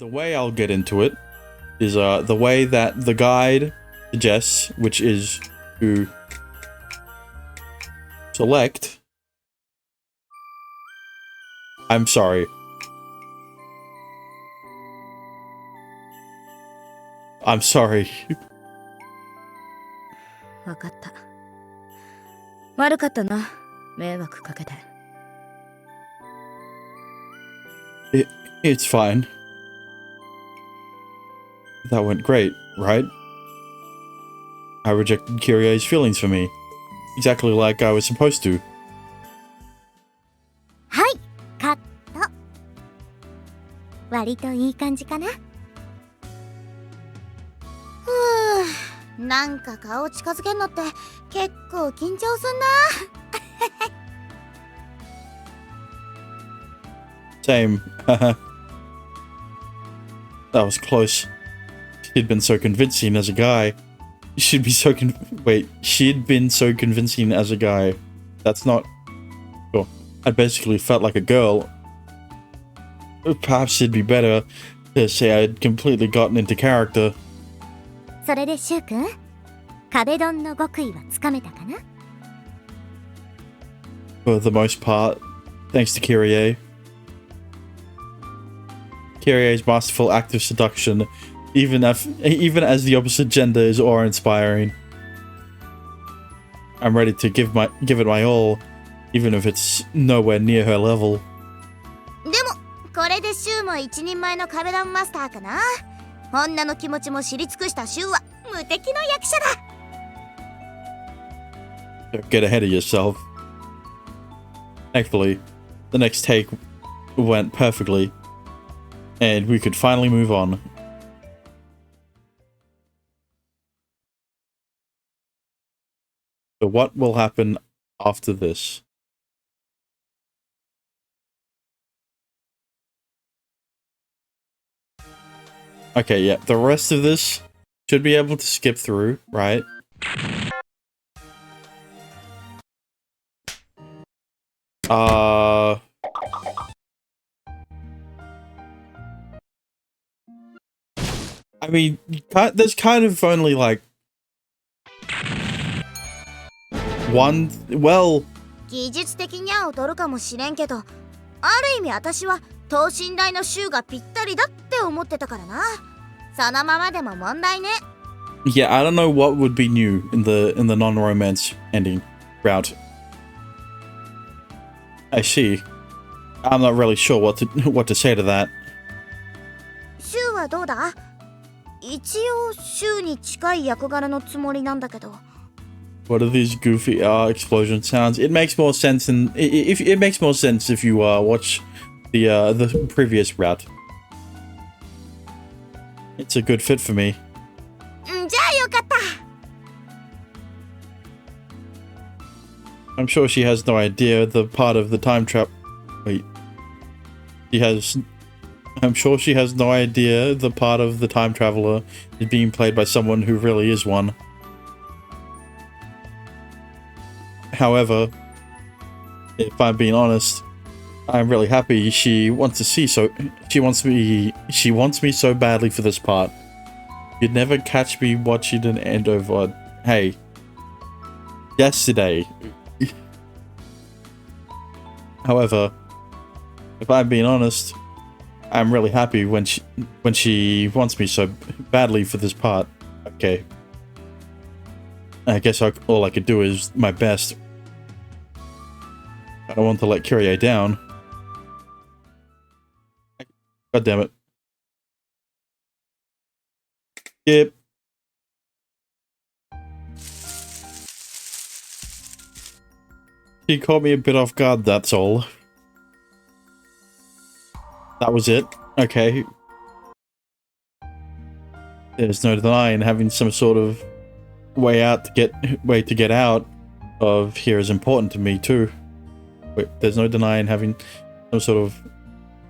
the way I'll get into it is the way that the guide suggests, which is to select. I'm sorry. I'm sorry. わかった。悪かったな。迷惑かけて。It's fine. That went great, right? I rejected Kyrie's feelings for me. Exactly like I was supposed to. はい、カット。割といい感じかな。なんか顔近づけんのって結構緊張すんな。Same. That was close. She'd been so convincing as a guy. She'd be so wait, she'd been so convincing as a guy. That's not... Sure. I basically felt like a girl. Perhaps it'd be better to say I'd completely gotten into character. それでシュウ君、壁ドンの極意はつかめたかな？ For the most part, thanks to Kyrie. Kyrie's masterful act of seduction, even as the opposite gender, is awe-inspiring. I'm ready to give it my all, even if it's nowhere near her level. でもこれでシュウも一人前の壁ドンマスターかな。女の気持ちも知り尽くしたシュウは無敵の役者だ。Don't get ahead of yourself. Thankfully, the next take went perfectly, and we could finally move on. So what will happen after this? Okay, yeah, the rest of this should be able to skip through, right? I mean, there's kind of only like one, well... 技術的には劣るかもしれんけど、ある意味私は等身大のシュウがぴったりだって思ってたからな。そのままでも問題ね。Yeah, I don't know what would be new in the non-romance ending route. I see. I'm not really sure what to say to that. シュウはどうだ？一応シュウに近い役柄のつもりなんだけど。What are these goofy explosion sounds? It makes more sense if you watch the previous route. It's a good fit for me. じゃあよかった。I'm sure she has no idea the part of the time trap. Wait. I'm sure she has no idea the part of the time traveler is being played by someone who really is one. However, if I'm being honest, I'm really happy she wants me so badly for this part. You'd never catch me watching an end over, hey, yesterday. However, if I'm being honest, I'm really happy when she wants me so badly for this part. Okay. I guess all I could do is my best. I don't want to let Kyrie down. God damn it. Yep. She caught me a bit off guard, that's all. That was it. Okay. There's no denying having some sort of way to get out of here is important to me too. Wait, there's no denying having some sort of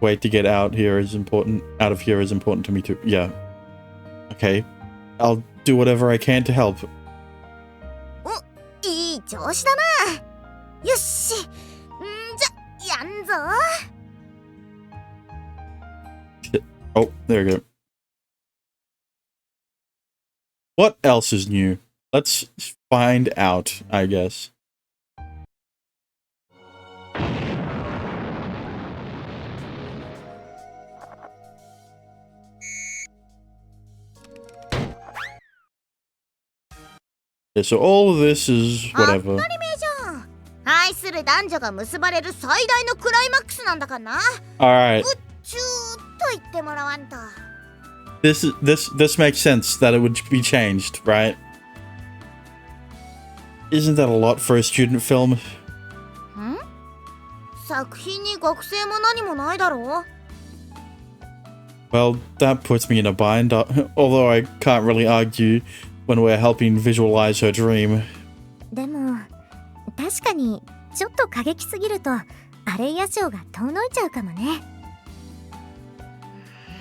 way to get out of here is important to me too. Yeah. Okay. I'll do whatever I can to help. お、いい調子だな。よし。じゃ、やんぞ。Oh, there we go. What else is new? Let's find out, I guess. Yeah, so all of this is whatever. 愛する男女が結ばれる最大のクライマックスなんだからな。 Alright. ちゅーっと言ってもらわんと。 This makes sense that it would be changed, right? Isn't that a lot for a student film? 作品に学生も何もないだろう。 Well, that puts me in a bind, although I can't really argue when we're helping visualize her dream. でも確かにちょっと過激すぎるとアレイア賞が遠のいちゃうかもね。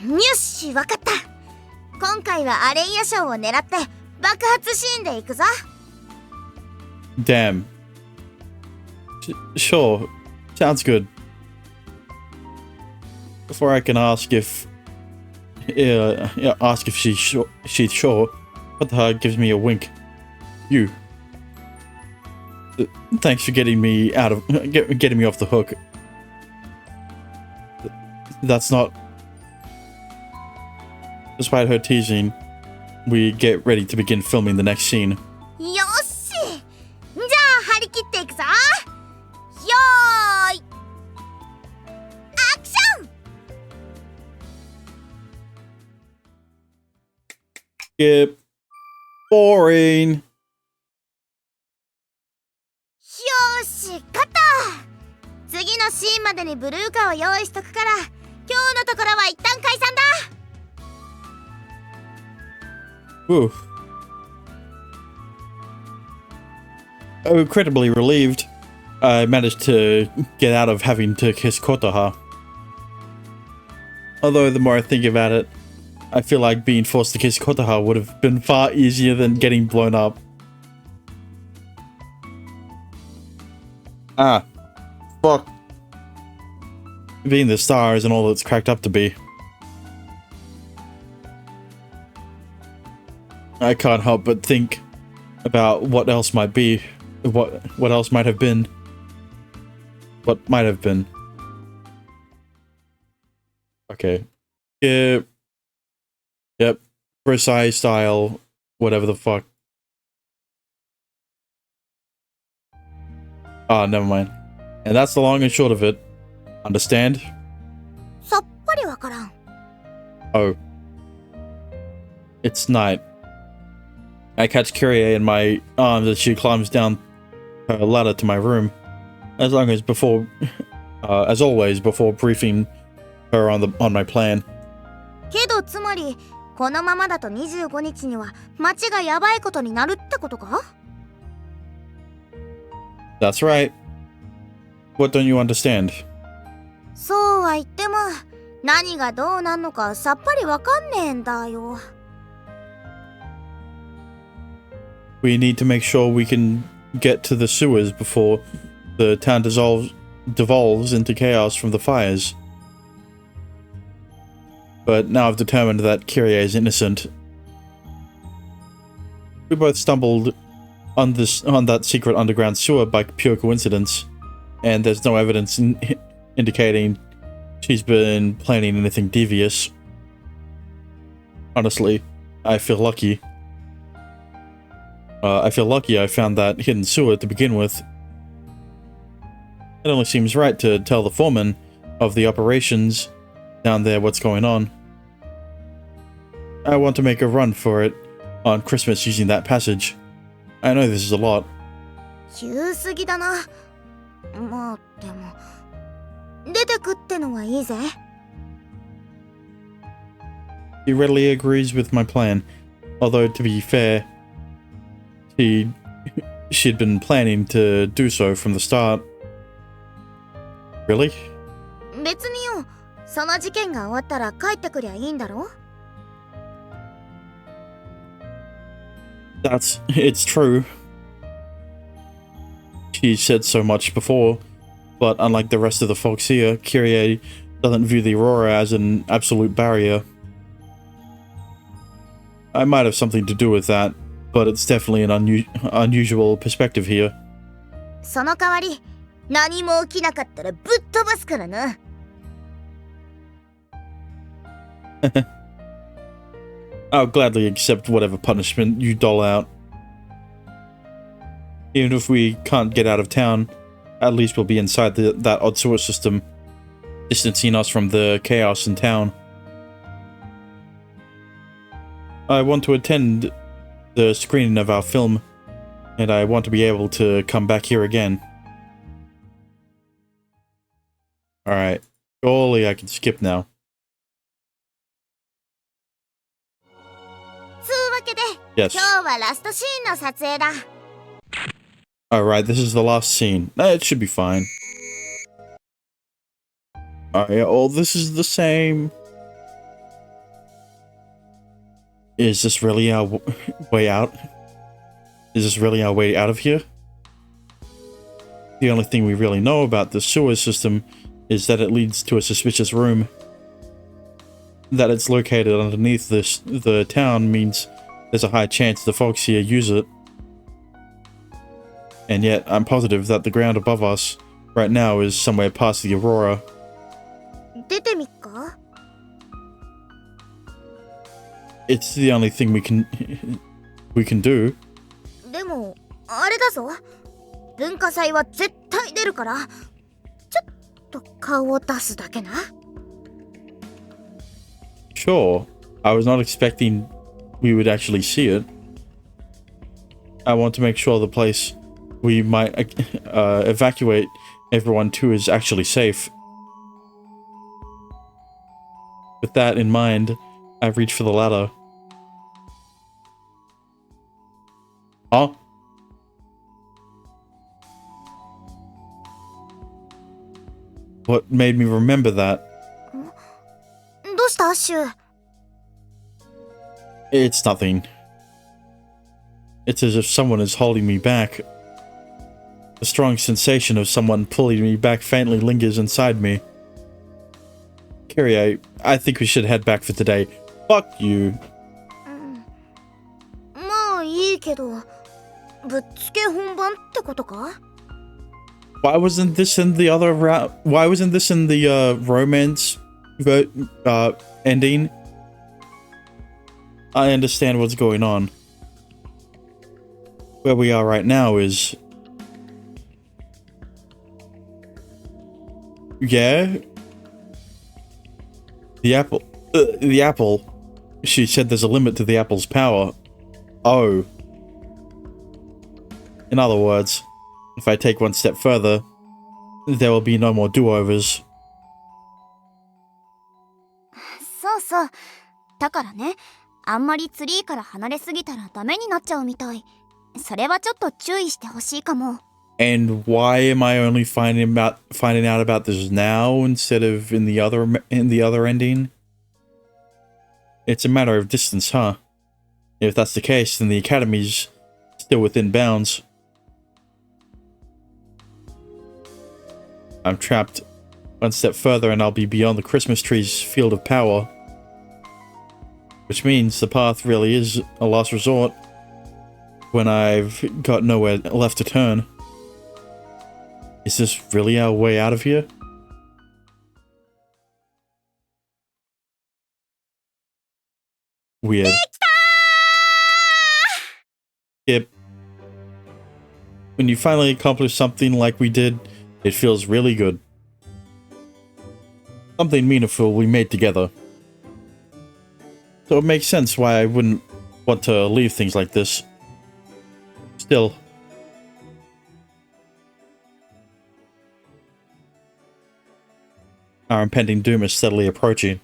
よし、わかった。今回はアレイア賞を狙って爆発シーンでいくぞ。 Damn. Sure. Sounds good. Before I can ask if she's sure, what the hell gives me a wink? You. Thanks for getting me out of getting me off the hook. That's not. Despite her teasing, we get ready to begin filming the next scene. よっし、じゃあ張り切っていくぞ。よーい、アクション。 Skip. Boring. よーし、勝った。次のシーンまでにブルーカーを用意しとくから、今日のところは一旦解散だ。 Whew. Incredibly relieved, I managed to get out of having to kiss Kotoha. Although the more I think about it, I feel like being forced to kiss Kotoha would have been far easier than getting blown up. Ah. Fuck. Being the star isn't all it's cracked up to be. I can't help but think about what else might be. What else might have been. What might have been. Okay. Yep. Yep. Versailles style. Whatever the fuck. Ah, never mind. And that's the long and short of it. Understand? さっぱりわからん。 Oh. It's night. I catch Kyrie in my arms as she climbs down her ladder to my room. As always, before briefing her on my plan. けどつまりこのままだと25日には街がやばいことになるってことか？ That's right. What don't you understand? そうは言っても何がどうなんのかさっぱりわかんねえんだよ。 We need to make sure we can get to the sewers before the town devolves into chaos from the fires. But now I've determined that Kyrie is innocent. We both stumbled on that secret underground sewer by pure coincidence, and there's no evidence indicating she's been planning anything devious. Honestly, I feel lucky. I found that hidden sewer to begin with. It only seems right to tell the foreman of the operations down there what's going on. I want to make a run for it on Christmas using that passage. I know this is a lot. 急すぎだな。まあでも出てくってのはいいぜ。 He readily agrees with my plan, although to be fair, she'd been planning to do so from the start. Really? 別によ、その事件が終わったら帰ってくりゃいいんだろ？ It's true. She said so much before, but unlike the rest of the folks here, Kyrie doesn't view the Aurora as an absolute barrier. I might have something to do with that, but it's definitely an unusual perspective here. その代わり何も起きなかったらぶっ飛ばすからな。I'll gladly accept whatever punishment you dole out. Even if we can't get out of town, at least we'll be inside that odd sewer system, distancing us from the chaos in town. I want to attend the screening of our film, and I want to be able to come back here again. Alright, surely I can skip now. つうわけで、 Yes. 今日はラストシーンの撮影だ。Alright, this is the last scene. It should be fine. Alright, oh, this is the same. Is this really our way out? Is this really our way out of here? The only thing we really know about the sewer system is that it leads to a suspicious room. That it's located underneath the town means there's a high chance the folks here use it. And yet, I'm positive that the ground above us right now is somewhere past the Aurora. 出てみっか？ It's the only thing we can do. でもあれだぞ。文化祭は絶対出るから、ちょっと顔を出すだけな。Sure, I was not expecting we would actually see it. I want to make sure the place we might evacuate everyone to is actually safe. With that in mind, I reach for the ladder. Huh? What made me remember that? どうしたアッシュ？ It's nothing. It's as if someone is holding me back. The strong sensation of someone pulling me back faintly lingers inside me. Kyrie, I think we should head back for today. Fuck you. まあいいけど、ぶっつけ本番ってことか？ Why wasn't this in the other Why wasn't this in the romance ending? I understand what's going on. Where we are right now is... Yeah? The apple... the apple. She said there's a limit to the apple's power. Oh. In other words, if I take one step further, there will be no more do-overs. そうそう。だからね、あんまりツリーから離れすぎたらダメになっちゃうみたい。それはちょっと注意してほしいかも。And why am I only finding out about this now instead of in the other ending? It's a matter of distance, huh? If that's the case, then the academy's still within bounds. I'm trapped. One step further and I'll be beyond the Christmas tree's field of power. Which means the path really is a last resort when I've got nowhere left to turn. Is this really our way out of here? Weird. Yep. When you finally accomplish something like we did, it feels really good. Something meaningful we made together. So it makes sense why I wouldn't want to leave things like this. Still. Our impending doom is steadily approaching.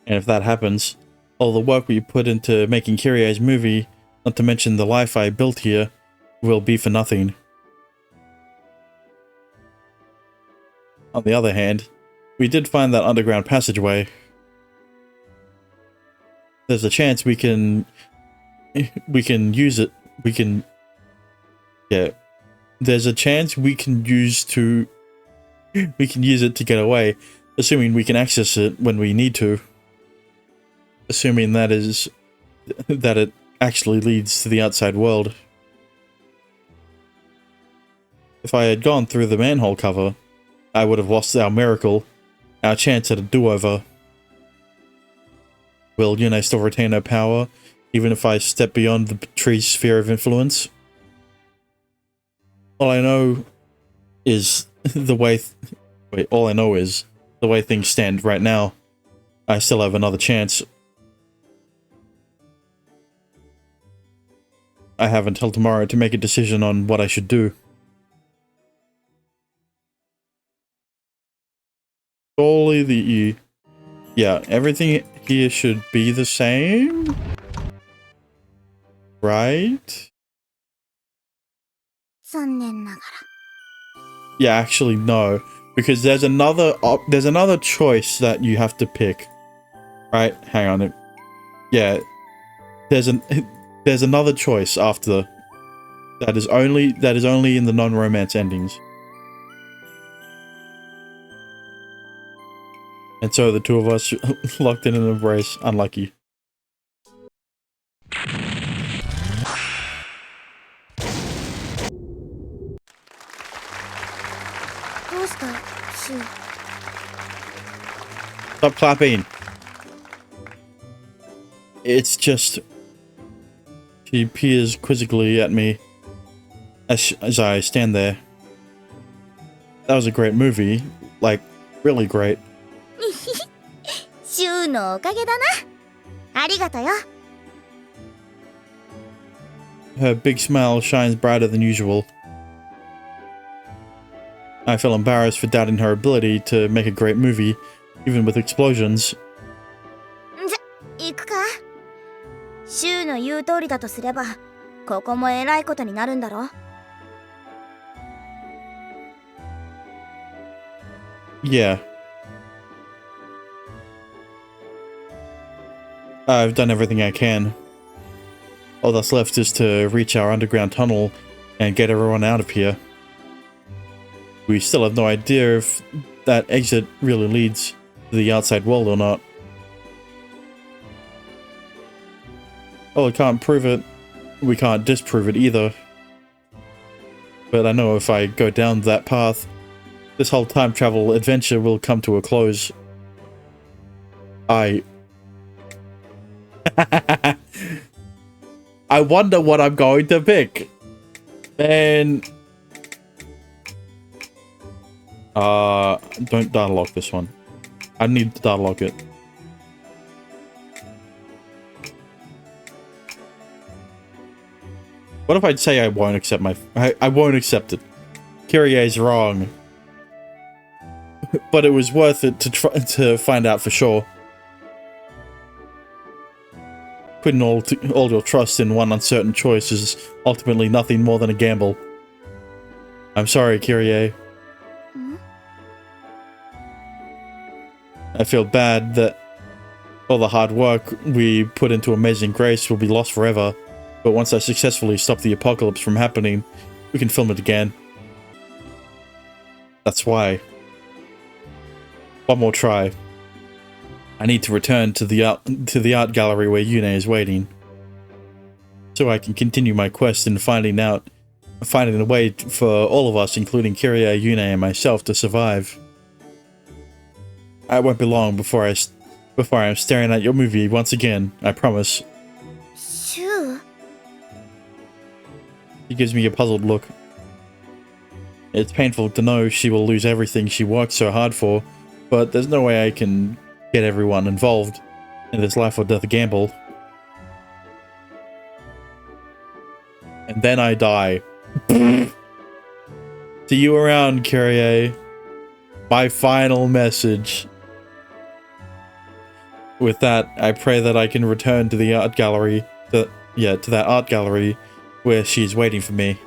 And if that happens, all the work we put into making Kyrie's movie, not to mention the life I built here, will be for nothing. On the other hand, we did find that underground passageway. There's a chance we can use it. Yeah. There's a chance we can use to we can use it to get away, assuming we can access it when we need to. Assuming that it actually leads to the outside world. If I had gone through the manhole cover, I would have lost our miracle, our chance at a do-over. Will Yune still retain her power, even if I step beyond the tree's sphere of influence? All I know is the way things stand right now. I still have another chance. I have until tomorrow to make a decision on what I should do. Surely yeah, everything here should be the same, right? 残念ながら。 Yeah, actually no, because there's another choice that you have to pick, right? Hang on. Yeah, there's another choice after that is only in the non-romance endings. And so the two of us locked in an embrace. Unlucky. どうしたシュウ。 Stop clapping. It's just... She peers quizzically at me as I stand there. That was a great movie. Like, really great. シュウのおかげだな。ありがとよ。 Her big smile shines brighter than usual. I feel embarrassed for doubting her ability to make a great movie, even with explosions. じゃ、行くか。シュウの言う通りだとすれば、ここもえらいことになるんだろ。 Yeah. I've done everything I can. All that's left is to reach our underground tunnel and get everyone out of here. We still have no idea if that exit really leads to the outside world or not. Well, we can't prove it. We can't disprove it either. But I know if I go down that path, this whole time travel adventure will come to a close. I wonder what I'm going to pick. Man. Don't data lock this one. I need to data lock it. What if I'd say I won't accept I won't accept it? Kyrie's wrong. But it was worth it to find out for sure. Putting all your trust in one uncertain choice is ultimately nothing more than a gamble. I'm sorry, Kyrie. I feel bad that all the hard work we put into Amazing Grace will be lost forever, but once I successfully stop the apocalypse from happening, we can film it again. That's why. One more try. I need to return to the art gallery where Yune is waiting, so I can continue my quest in finding a way for all of us, including Kyrie, Yune, and myself, to survive. I won't be long before I'm staring at your movie once again. I promise. シュウ。 She gives me a puzzled look. It's painful to know she will lose everything she worked so hard for, but there's no way I can get everyone involved in this life or death gamble. And then I die. See you around, Kyrie. My final message. With that, I pray that I can return to the art gallery, to that art gallery where she's waiting for me.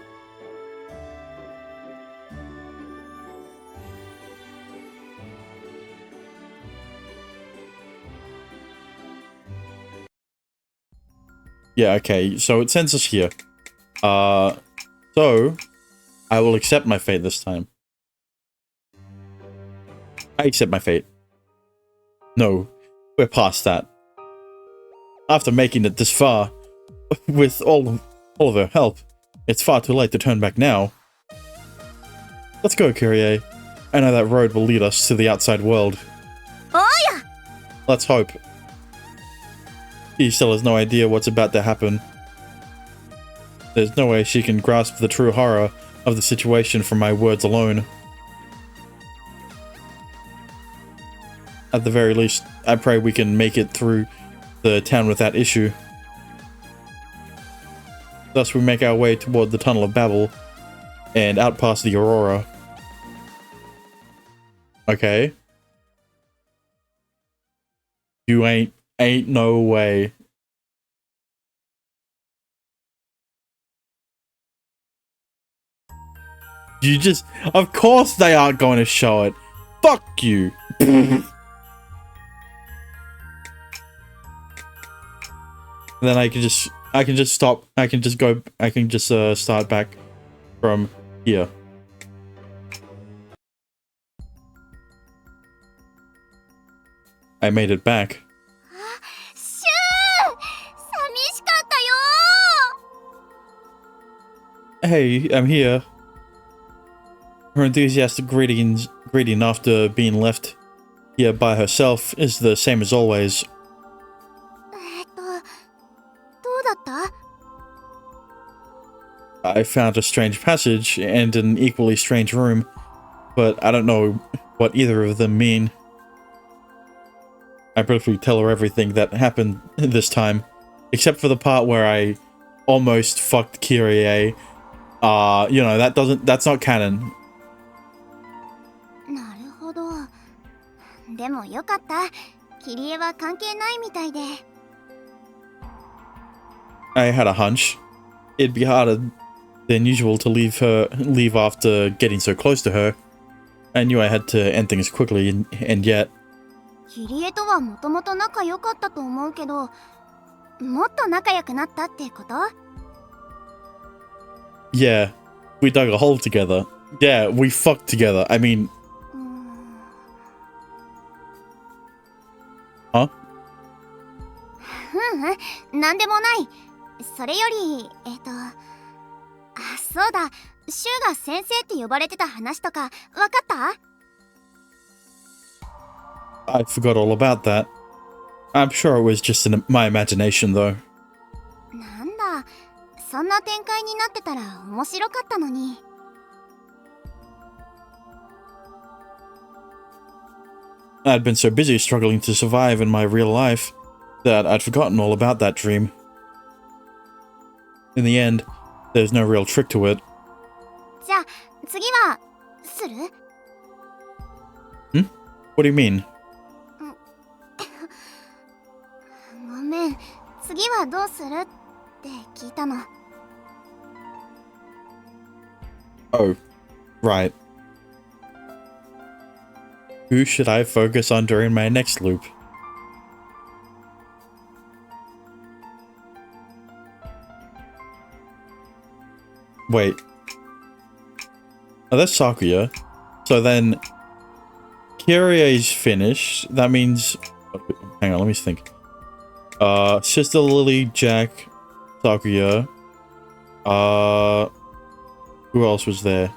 Yeah, okay, so it sends us here. So I will accept my fate this time. I accept my fate. No, we're past that. After making it this far, with all of her help, it's far too late to turn back now. Let's go, Kyrie. I know that road will lead us to the outside world. Oh yeah! Let's hope. She still has no idea what's about to happen. There's no way she can grasp the true horror of the situation from my words alone. At the very least, I pray we can make it through the town without issue. Thus we make our way toward the Tunnel of Babel and out past the Aurora. Okay. You ain't no way. You just, of course they aren't going to show it. Fuck you. Then I can just stop. I can just start back from here. I made it back. シュー、寂しかったよ。 Hey, I'm here. Her enthusiastic greeting after being left here by herself is the same as always. どうだった？ I found a strange passage and an equally strange room, but I don't know what either of them mean. I briefly tell her everything that happened this time, except for the part where I almost fucked Kyrie. You know, that's not canon. なるほど。でもよかった。キリエは関係ないみたいで。 I had a hunch. It'd be harder than usual to leave after getting so close to her. I knew I had to end things quickly, and yet... キリエとはもともと仲良かったと思うけど、もっと仲良くなったってこと？ Yeah, we dug a hole together. Yeah, we fucked together. I mean... Huh? なんでもない。それより、そうだ、シュウが先生って呼ばれてた話とか、わかった？ I forgot all about that. I'm sure it was just my imagination, though. なんだ、そんな展開になってたら面白かったのに。 I'd been so busy struggling to survive in my real life that I'd forgotten all about that dream. In the end, there's no real trick to it. じゃあ、次は、する？ What do you mean? ごめん、次はどうするって聞いたの。 Oh, right. Who should I focus on during my next loop? Wait. Oh, that's Sakuya. So then... Kyrie's finished. That means... Hang on, let me think. Sister Lily, Jack, Sakuya. Who else was there?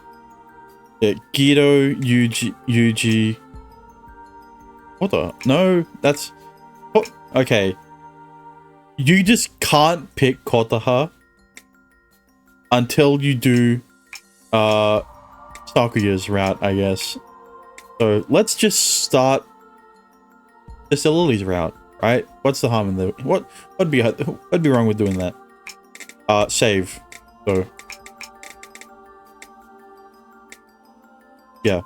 Yeah, Guido, Yuji... What the? No, that's... Oh, okay. You just can't pick Kotaha until you do Sakuya's route, I guess. So let's just start Sister Lily's route, right? What's the harm in the... What'd be wrong with doing that? Save. So... Yeah.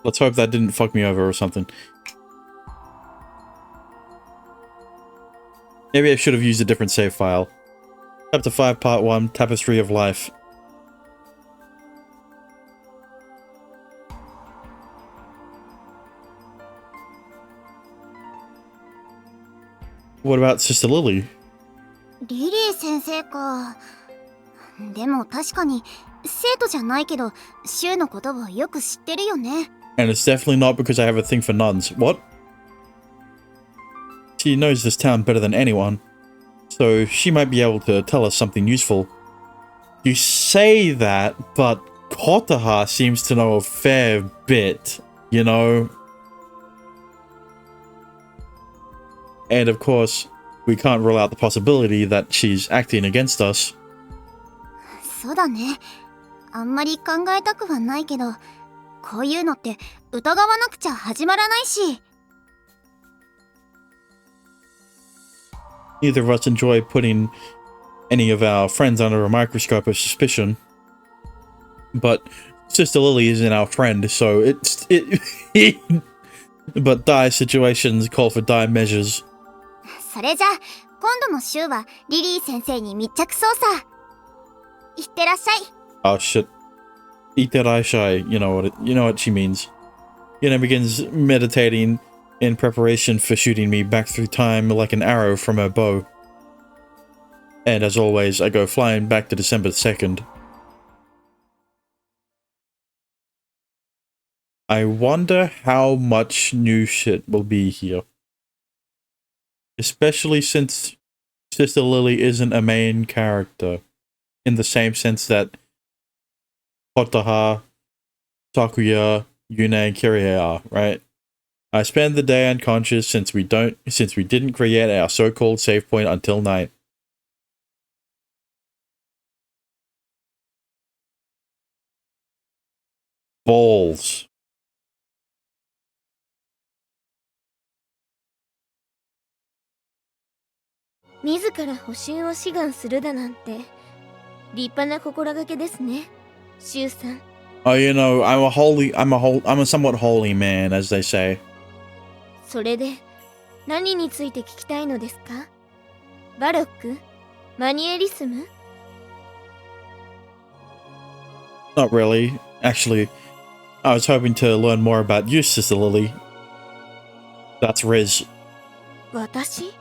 Let's hope that didn't fuck me over or something. Maybe I should have used a different save file. Chapter 5, Part 1, Tapestry of Life. What about Sister Lily? リリー先生か。でも確かに生徒じゃないけど、柊のことをよく知ってるよね。And it's definitely not because I have a thing for nuns. What? She knows this town better than anyone, so she might be able to tell us something useful. You say that, but Kotaha seems to know a fair bit, you know? And of course, we can't rule out the possibility that she's acting against us. そうだね。あんまり考えたくはないけど、こういうのって疑わなくちゃ始まらないし。Neither of us enjoy putting any of our friends under a microscope of suspicion. But Sister Lily isn't our friend, so but dire situations call for dire measures. それじゃあ、今度の週はリリー先生に密着捜査。いってらっしゃい。Oh shit. Iterashai, you know what she means. Yuna begins meditating in preparation for shooting me back through time like an arrow from her bow. And as always, I go flying back to December 2nd. I wonder how much new shit will be here. Especially since Sister Lily isn't a main character, in the same sense that Kotaha, Takuya, Yuna, and Kirie are, right? I spend the day unconscious since we didn't create our so-called save point until night. Balls. 自ら補修を志願するだなんて立派な心がけですね、柊さん。Oh, you know, I'm a somewhat holy man, as they say. それで何について聞きたいのですか？バロック？マニエリスム？ Not really. Actually, I was hoping to learn more about you, Sister Lily. That's Riz. 私？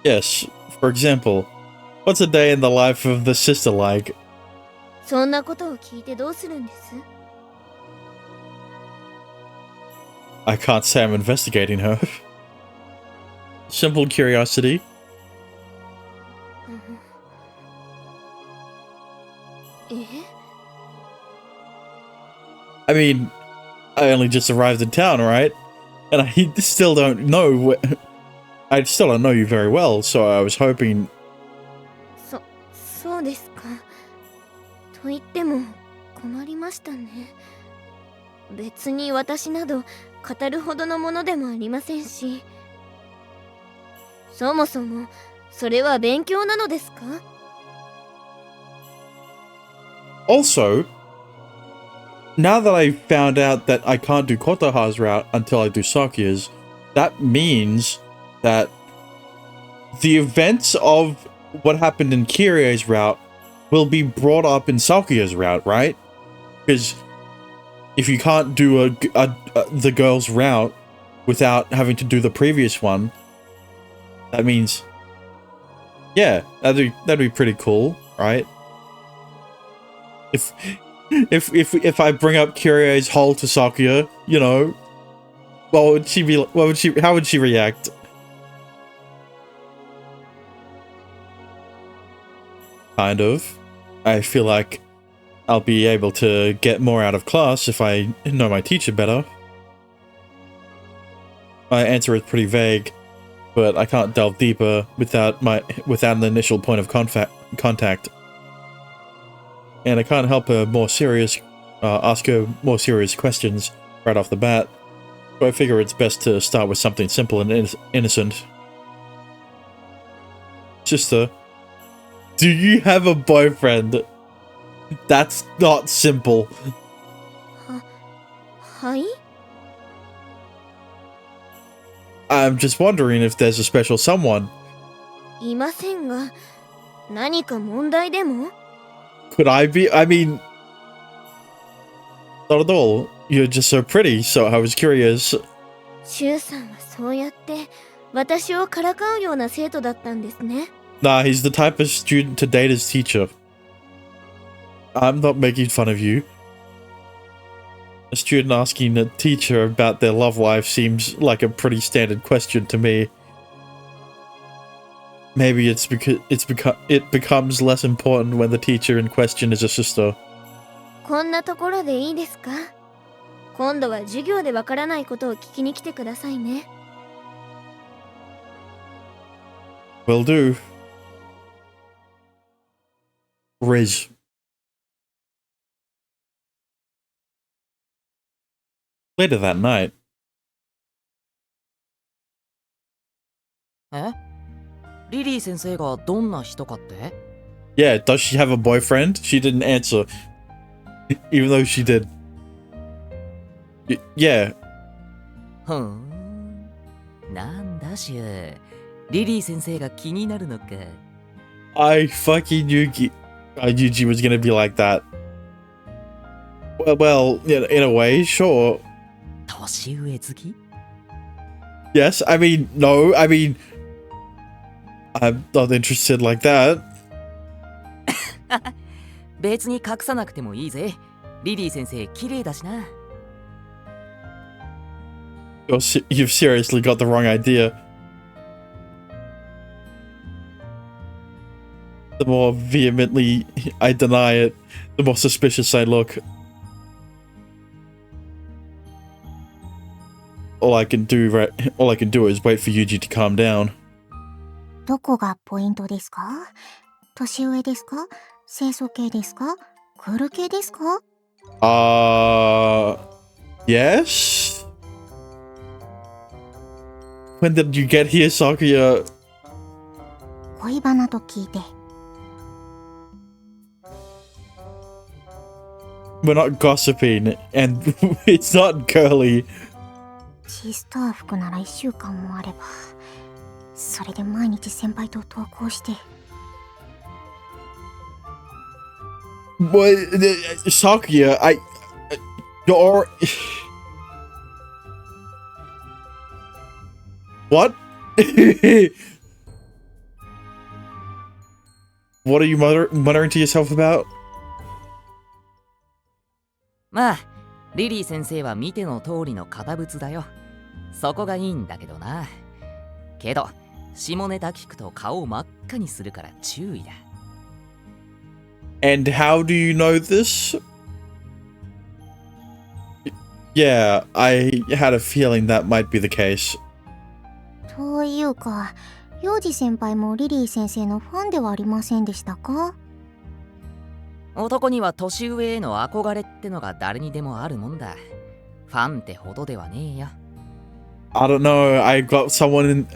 Yes, for example, what's a day in the life of the sister like? そんなことを聞いてどうするんです？ I can't say I'm investigating her. Simple curiosity. え？ I mean, I only just arrived in town, right? And I still don't know I still don't know you very well, so I was hoping... そうですか。と言っても困りましたね。別に私など語るほどのものでもありませんし。そもそもそれは勉強なのですか？ Also, now that I found out that I can't do Kotaha's route until I do Sakuya's, that means that the events of what happened in Kirie's route will be brought up in Sakuya's route, right? Because if you can't do the girl's route without having to do the previous one, that means, yeah, that'd be pretty cool, right? If I bring up Kirie's hole to Sakuya, you know, how would she react? Kind of. I feel like I'll be able to get more out of class if I know my teacher better. My answer is pretty vague, but I can't delve deeper without an initial point of contact. And I can't help ask her more serious questions right off the bat. So I figure it's best to start with something simple and innocent. Sister, do you have a boyfriend? That's not simple. はい？ I'm just wondering if there's a special someone. いませんが、何か問題でも？ Could I be? I mean, not at all. You're just so pretty, so I was curious. 柊さんはそうやって私をからかうような生徒だったんですね。Nah, he's the type of student to date his teacher. I'm not making fun of you. A student asking a teacher about their love life seems like a pretty standard question to me. Maybe it's because it becomes less important when the teacher in question is a sister. こんなところでいいですか？今度は授業でわからないことを聞きに来てくださいね。Will do. Riz. Later that night. え？リリー先生がどんな人かって？ Yeah, does she have a boyfriend? She didn't answer. Even though she did. Yeah. ふーん。なんだシュ。リリー先生が気になるのか。I fucking knew Yuji was gonna be like that. Well, in a way, sure. 年上好き？ Yes, I mean, no, I mean, I'm not interested like that. 別に隠さなくてもいいぜ。リリー先生綺麗だしな。You've seriously got the wrong idea. The more vehemently I deny it, the more suspicious I look. All I can do is wait for Yuji to calm down. どこがポイントですか？年上ですか？清楚系ですか？クール系ですか？ Yes? When did you get here, Sakuya? 恋バナと聞いて。We're not gossiping, and it's not girly. チスター服なら1週間もあれば、それで毎日先輩と投稿して。But Sakuya, you're what? What are you muttering to yourself about? まあ、リリー先生は見ての通りの堅物だよ。そこがいいんだけどな。けど、下ネタ聞くと顔を真っ赤にするから注意だ。And how do you know this? Yeah, I had a feeling that might be the case. というか、幼児先輩もリリー先生のファンではありませんでしたか？男には年上への憧れってのが誰にでもあるもんだ。ファンってほどではねえよ。I don't know. I got someone in.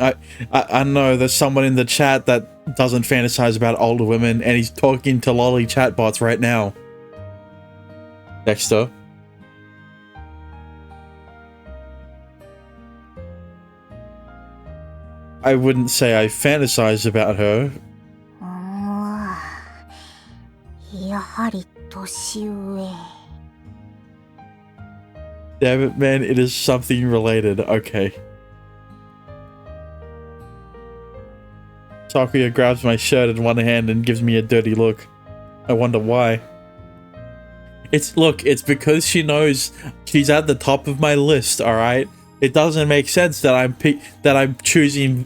I know there's someone in the chat that doesn't fantasize about older women, and he's talking to lolly chatbots right now. Dexter. I wouldn't say I fantasize about her. やはり年上。Damn it, man! It is something related. Okay. Sakuya grabs my shirt in one hand and gives me a dirty look. I wonder why. It's because she knows she's at the top of my list. All right. It doesn't make sense that I'm choosing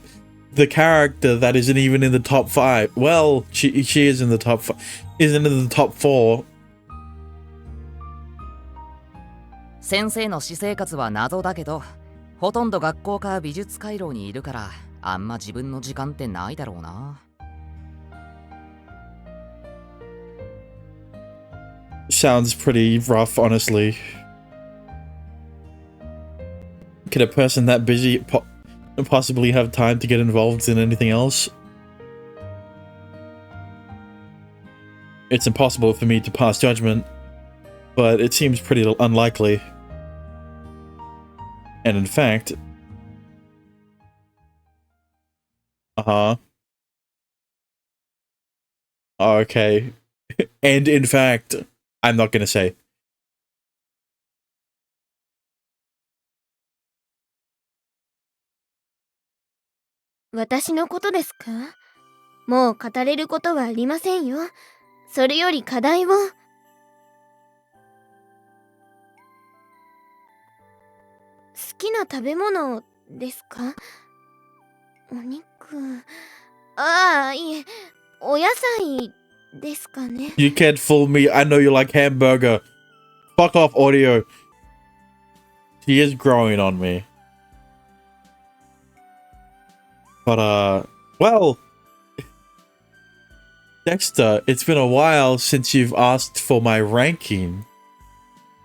the character that isn't even in the top 5. Well, she is in the top 5. Isn't in the top 4. 先生の私生活は謎だけど、ほとんど学校か美術回廊にいるから、あんま自分の時間ってないだろうな。Sounds pretty rough, honestly. Could a person that busy possibly have time to get involved in anything else? It's impossible for me to pass judgment, but it seems pretty unlikely. And in fact... Okay. And in fact, I'm not gonna say. 私のことですか？もう語れることはありませんよ。それより課題を。きな食べ物ですか？お肉。ああ、いえ、お野菜ですかね。 You can't fool me. I know you like hamburger. Fuck off, audio. She is growing on me. But, well, Dexter, it's been a while since you've asked for my ranking.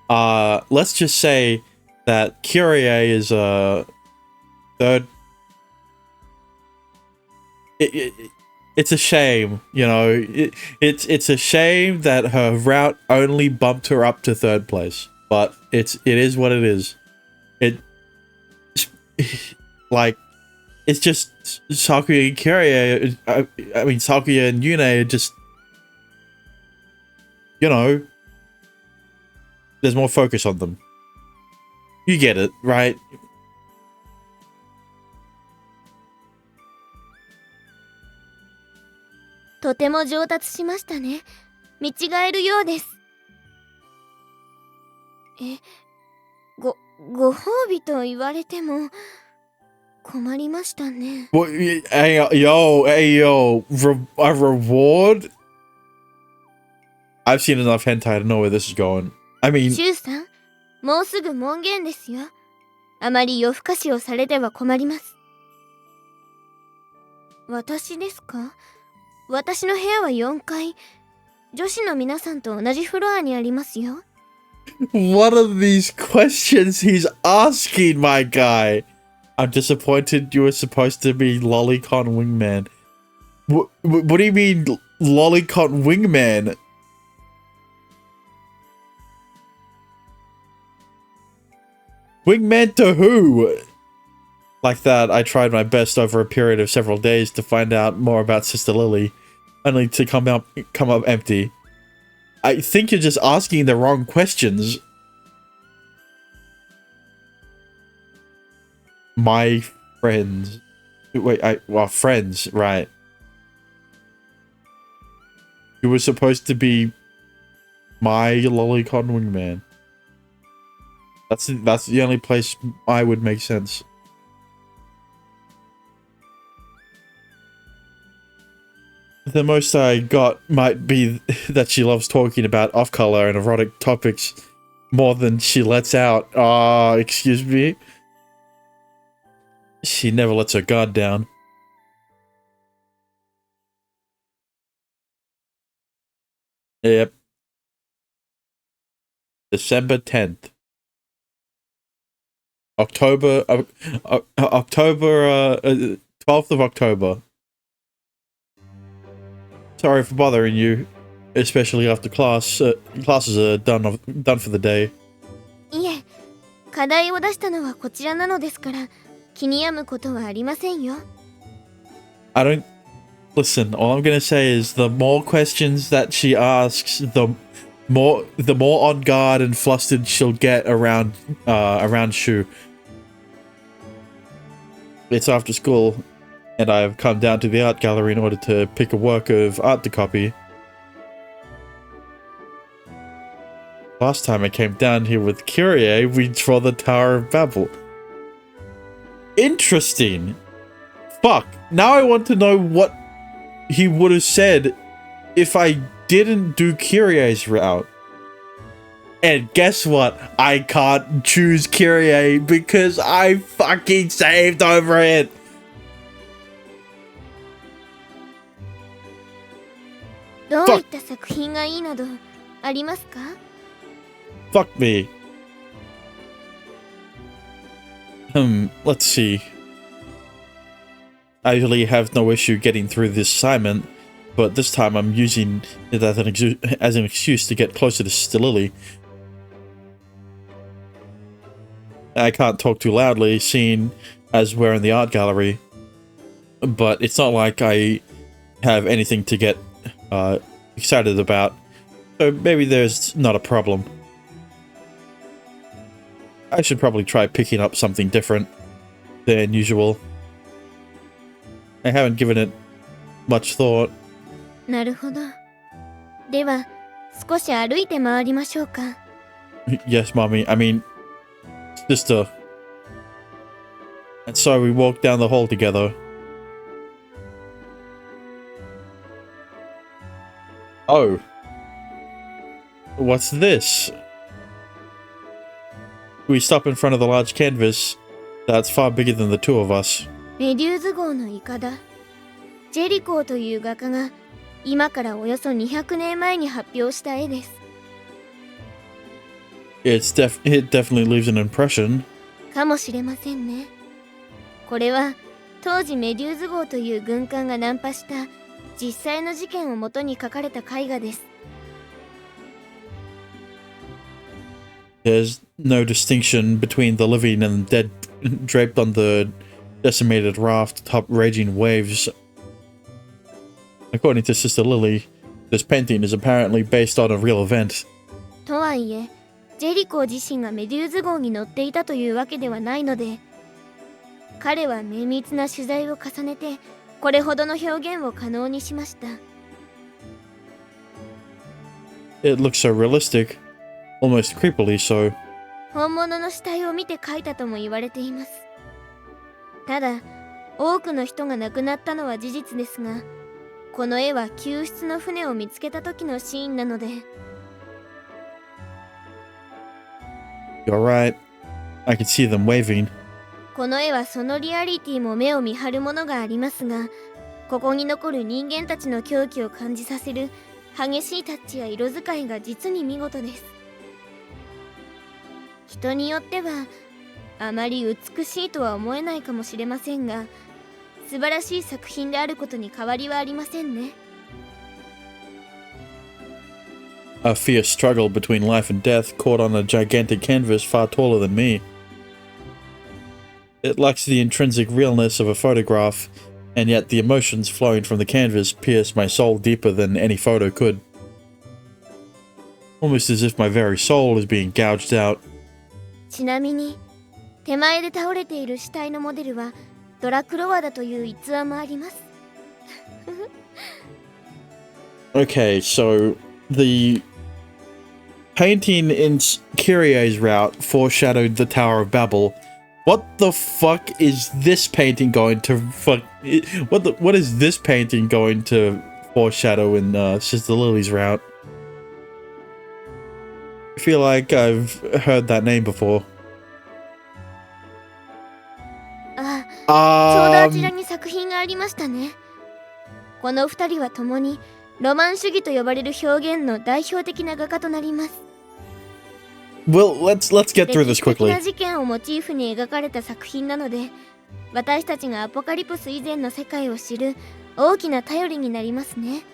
Let's just say that Kyrie is third. It's a shame, you know. It's a shame that her route only bumped her up to third place, but it is what it is. Like, it's just Sakuya and Kyrie. I mean, Sakuya and Yune are just, you know, there's more focus on them. You get it, right? とても上達しましたね。見違えるようです。ご褒美と言われても困りましたね。What, hey yo, a reward? I've seen enough hentai to know where this is going. I mean, シュウさん、もうすぐ門限ですよ。あまり夜更かしをされては困ります。私ですか？私の部屋は4階。女子の皆さんと同じフロアにありますよ。what are these questions he's asking, my guy? I'm disappointed you were supposed to be Lolicon Wingman. What do you mean, Lolicon Wingman? Wingman to who? Like that, I tried my best over a period of several days to find out more about Sister Lily, only to come up empty. I think you're just asking the wrong questions. My friends. Wait, friends, right. You were supposed to be my Lolicon Wingman. That's the only place I would make sense. The most I got might be that she loves talking about off-color and erotic topics more than she lets out. Excuse me? She never lets her guard down. Yep. December 10th. October 12th of October. Sorry for bothering you, especially after classes are done for the day. いえ、課題を出したのはこちらなのですから、気に病むことはありませんよ。I don't... Listen, all I'm gonna say is the more questions that she asks, the more on guard and flustered she'll get around Shu. It's after school, and I've come down to the art gallery in order to pick a work of art to copy. Last time I came down here with Kyrie, we draw the Tower of Babel. Interesting. Fuck. Now I want to know what he would have said if I didn't do Kyrie's route. And guess what? I can't choose Kyrie because I fucking saved over it. Fuck. どういった作品がいいなどありますか? Fuck me. Let's see. I usually have no issue getting through this assignment, but this time I'm using it as an excuse to get closer to Sister Lily. I can't talk too loudly, seeing as we're in the art gallery, but it's not like I have anything to get excited about, so maybe there's not a problem. I should probably try picking up something different than usual. I haven't given it much thought. なるほど。では、少し歩いて回りましょうか。Yes, mommy. I mean, sister. And so we walked down the hall together. Oh. What's this? We stop in front of the large canvas that's far bigger than the two of us. メデューズ号のイカだ。ジェリコーという画家が今からおよそ200年前に発表した絵です。It definitely leaves an impression. かもしれませんね。これは当時メデューズ号という軍艦が難破した実際の事件をもとに描かれた絵画です。There's no distinction between the living and the dead draped on the decimated raft atop raging waves. According to Sister Lily, this painting is apparently based on a real event. とはいえ、ジェリコー自身がメデューズ号に乗っていたというわけではないので、彼は綿密な取材を重ねてこれほどの表現を可能にしました。It looks so realistic, almost creepily so. 本物の死体を見て描いたとも言われています。ただ、多くの人が亡くなったのは事実ですが、この絵は救出の船を見つけた時のシーンなので。You're right. I can see them waving. この絵はそのリアリティも目を見張るものがありますが、ここに残る人間たちの狂気を感じさせる激しいタッチや色使いが実に見事です。人によってはあまり美しいとは思えないかもしれませんが、素晴らしい作品であることに変わりはありませんね。A fierce struggle between life and death caught on a gigantic canvas far taller than me. It lacks the intrinsic realness of a photograph, and yet the emotions flowing from the canvas pierce my soul deeper than any photo could. Almost as if my very soul is being gouged out. ちなみに、手前で倒れている死体のモデルはドラクロワだという逸話もあります。Okay, so the painting in Kyrie's route foreshadowed the Tower of Babel. What the fuck is this painting going to what is this painting going to foreshadow in Sister Lily's route? I feel like I've heard that name before. ああ、ちょうどあちらに作品がありましたね。この二人は共にロマン主義と呼ばれる表現の代表的な画家となります。Well, let's get through this 歴史的 quickly. な事件をモチーフに描かれた作品なので、私たちがアポカリプス以前の世界を知る大きな頼りになりますね。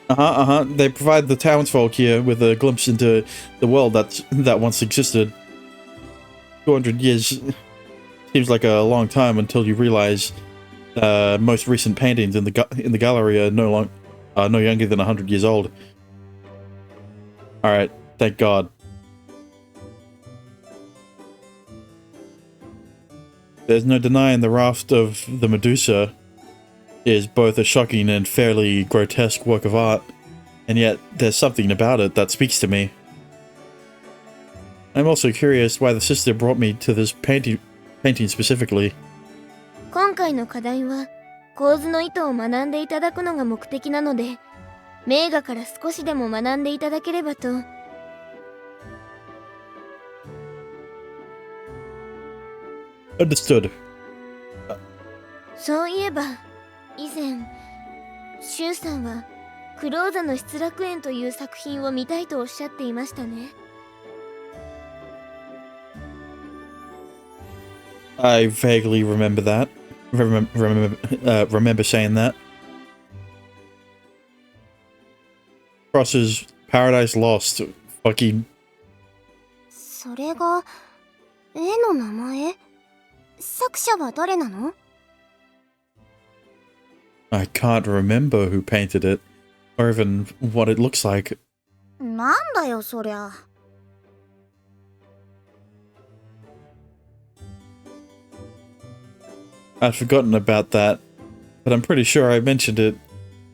They provide the townsfolk here with a glimpse into the world that once existed. 200 years seems like a long time until you realize most recent paintings in the gallery are no younger than 100 years old. All right, thank God. There's no denying the raft of the Medusa is both a shocking and fairly grotesque work of art, and yet there's something about it that speaks to me. I'm also curious why the sister brought me to this painting specifically. 今回の課題は構図の意図を学んでいただくのが目的なので、名画から少しでも学んでいただければと。Understood. そういえば以前シュウさんはクローザの失楽園という作品を見たいとおっしゃっていましたね。I vaguely remember that. Remember saying that. Cross's Paradise Lost. Fucking. それが絵の名前？作者は誰なの？ I can't remember who painted it, or even what it looks like. なんだよそりゃ。I'd forgotten about that, but I'm pretty sure I mentioned it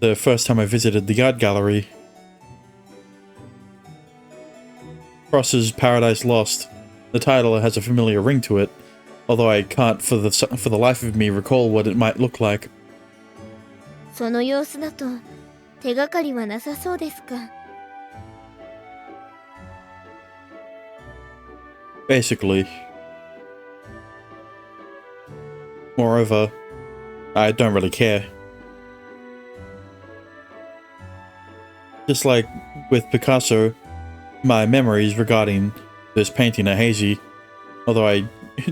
the first time I visited the art gallery. Cross's Paradise Lost. The title has a familiar ring to it, although I can't for the life of me recall what it might look like. その様子だと手がかりはなさそうですか。 Basically. Moreover, I don't really care. Just like with Picasso, my memories regarding this painting are hazy, although I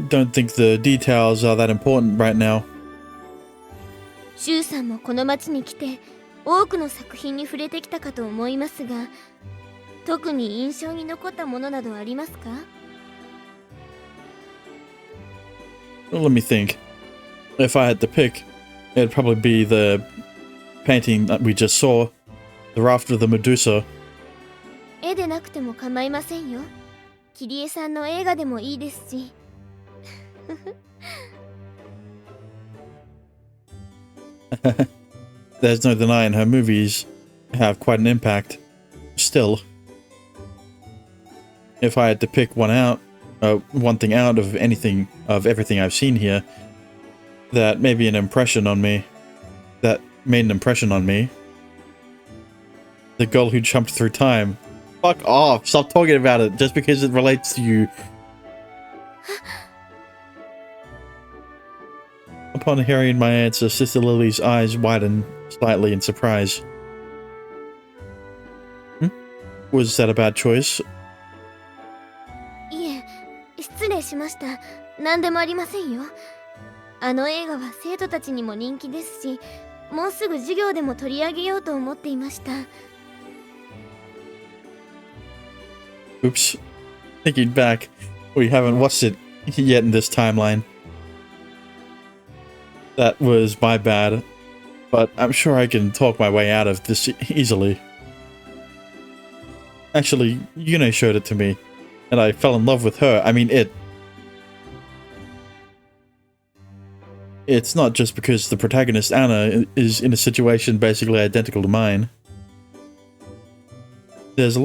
don't think the details are that important right now. シュウさんもこの町に来て多くの作品に触れてきたかと思いますが、特に印象に残ったものなどありますか？ Let me think. If I had to pick, it'd probably be the painting that we just saw, the Raft of the Medusa. 絵でなくても構いませんよ。キリエさんの映画でもいいですし。There's no denying her movies have quite an impact. Still, if I had to pick one thing out of everything I've seen here, that made an impression on me. The girl who jumped through time. Fuck off! Stop talking about it just because it relates to you. Upon hearing my answer, Sister Lily's eyes widened slightly in surprise. Was that a bad choice? いえ、失礼しました。何でもありませんよ。あの映画は生徒たちにも人気ですし、もうすぐ授業でも取り上げようと思っていました。Oops. Thinking back, we haven't watched it yet in this timeline. That was my bad, but I'm sure I can talk my way out of this easily. Actually, Yune showed it to me, and I fell in love with her. I mean, It's not just because the protagonist, Anna, is in a situation basically identical to mine. There's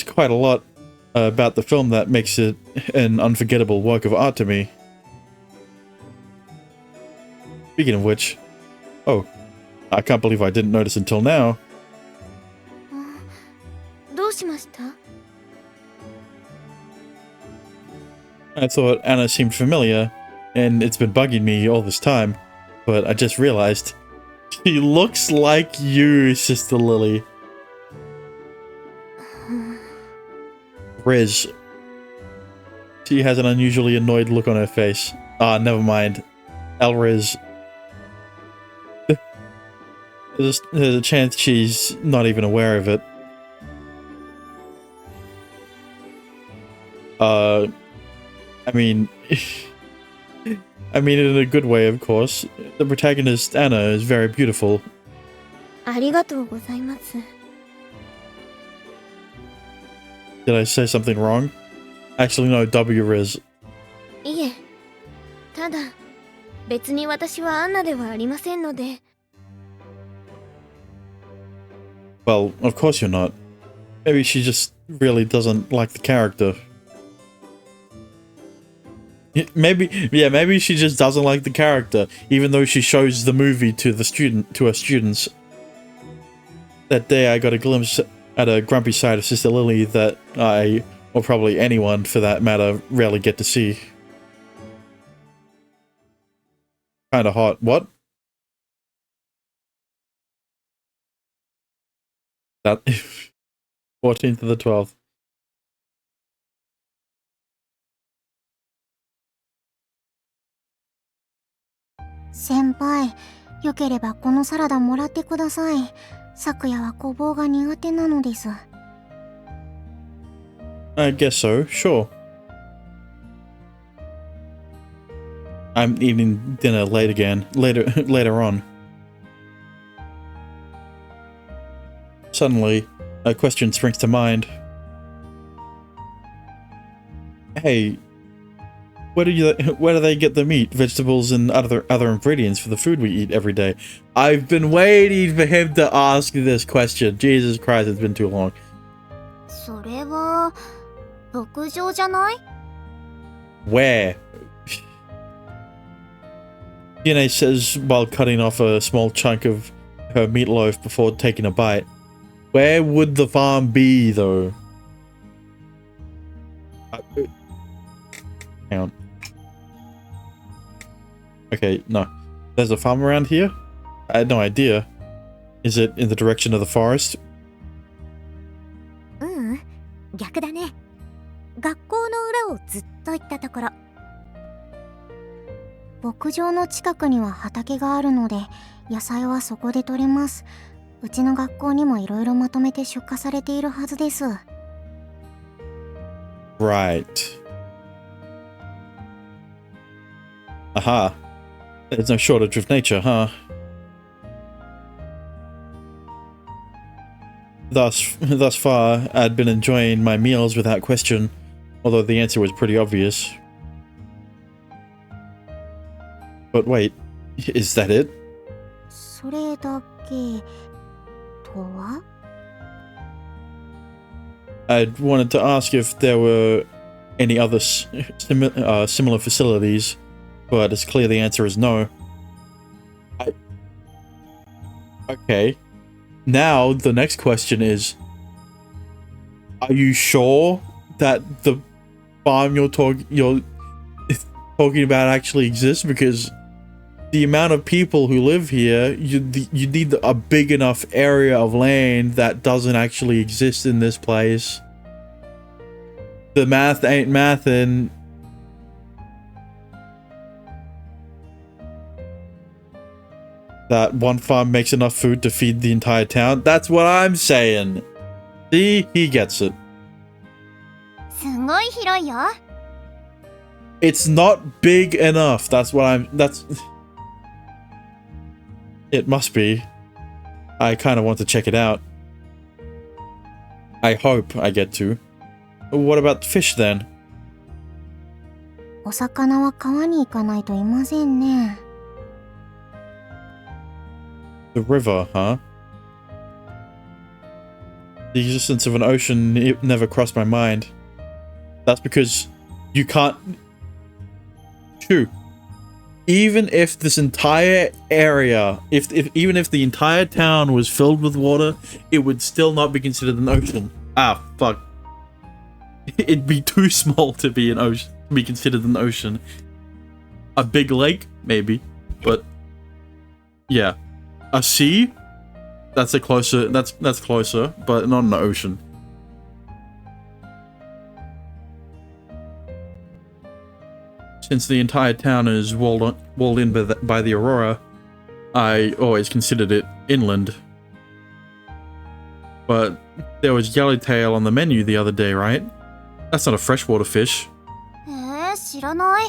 quite a lot about the film that makes it an unforgettable work of art to me. Speaking of which, oh, I can't believe I didn't notice until now. どうしました？ I thought Anna seemed familiar, and it's been bugging me all this time, but I just realized she looks like you, Sister Lily. Riz. She has an unusually annoyed look on her face. Ah, never mind. Elriz. There's a chance she's not even aware of it. I mean... I mean it in a good way, of course. The protagonist, Anna, is very beautiful. ありがとうございます。 Did I say something wrong? Actually, no, W Riz. いえ、ただ別に私はアンナではありませんので。 Well, of course you're not. Maybe she just really doesn't like the character. Maybe she just doesn't like the character, even though she shows the movie to her students. That day I got a glimpse at a grumpy side of Sister Lily that I, or probably anyone for that matter, rarely get to see. Kinda hot. What? That 14th to the 12th. 先輩、よければこのサラダもらってください。昨夜はごぼうが苦手なのです。I guess so, sure. I'm eating dinner later on. Suddenly, a question springs to mind. Hey, where do they get the meat, vegetables, and other ingredients for the food we eat every day? I've been waiting for him to ask this question. Jesus Christ, it's been too long. それは牧場じゃない？ Where? Yune says while cutting off a small chunk of her meatloaf before taking a bite. Where would the farm be, though? Hang on. Okay, no. There's a farm around here? I had no idea. Is it in the direction of the forest? 逆だね。学校の裏をずっと行ったところ。牧場の近くには畑があるので、野菜はそこで採れます。うちの学校にもいろいろまとめて出荷されているはずです。Right. Aha. There's no shortage of nature, huh? Thus far, I'd been enjoying my meals without question, although the answer was pretty obvious. But wait, is that it? それだけとは？ I'd wanted to ask if there were any other similar facilities, but it's clear the answer is no. Okay. Now, the next question is, are you sure that the farm you're talking about actually exists? Because the amount of people who live here, you need a big enough area of land that doesn't actually exist in this place. The math ain't mathin'. That one farm makes enough food to feed the entire town. That's what I'm saying. See, he gets it. すごい広いよ。It's not big enough. It must be. I kind of want to check it out. I hope I get to. What about fish then? お魚は川に行かないといませんね。The river, huh? The existence of an ocean never crossed my mind. That's because you can't... True. Even if this entire area, even if the entire town was filled with water, it would still not be considered an ocean. Ah, fuck. It'd be too small to be an ocean, to be considered an ocean. A big lake, maybe, but yeah. A sea? That's closer, but not an ocean. Since the entire town is walled in by the Aurora, I always considered it inland. But there was yellowtail on the menu the other day, right? That's not a freshwater fish. 知らない。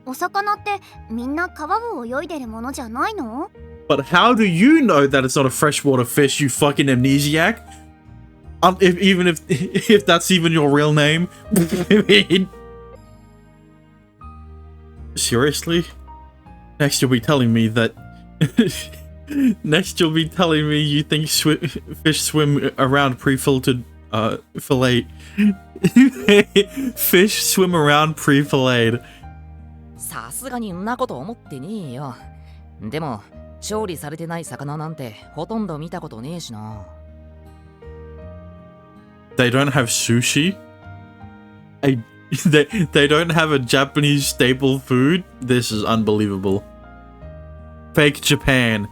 お魚ってみんな川を泳いでるものじゃないの？ But how do you know that it's not a freshwater fish, you fucking amnesiac? If that's even your real name? Seriously? Next you'll be telling me you think fish swim around pre-filtered fillet. Fish swim around pre-filleted. さすがにんなこと思ってねえよ。でも調理されてない魚なんてほとんど見たことねえしな。They don't have sushi? They don't have a Japanese staple food? This is unbelievable. Fake Japan.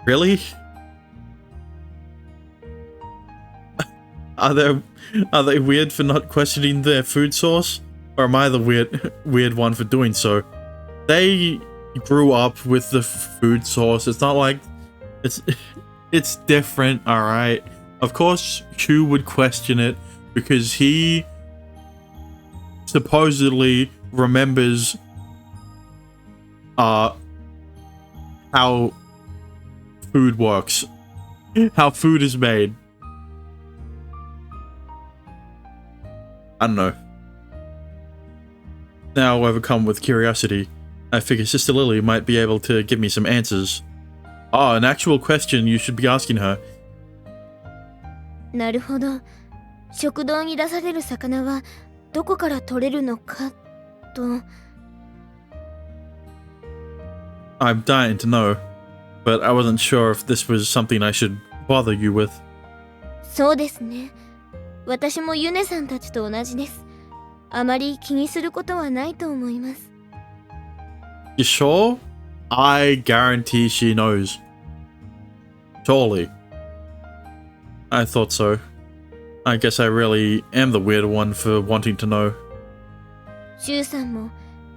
Really? Are they weird for not questioning their food source? Or am I the weird one for doing so? They grew up with the food source. It's not like it's different, alright? Of course Q would question it because he supposedly remembers how food works, how food is made. I don't know. Now overcome with curiosity, I figure Sister Lily might be able to give me some answers. Ah, an actual question you should be asking her. なるほど。食堂に出される魚はどこから取れるのかと。I'm dying to know, but I wasn't sure if this was something I should bother you with. そうですね。私もユネさんたちと同じです。あまり気にすることはないと思います。You sure? I guarantee she knows. Surely. I thought so. I guess I really am the weird one for wanting to know. シュウさんも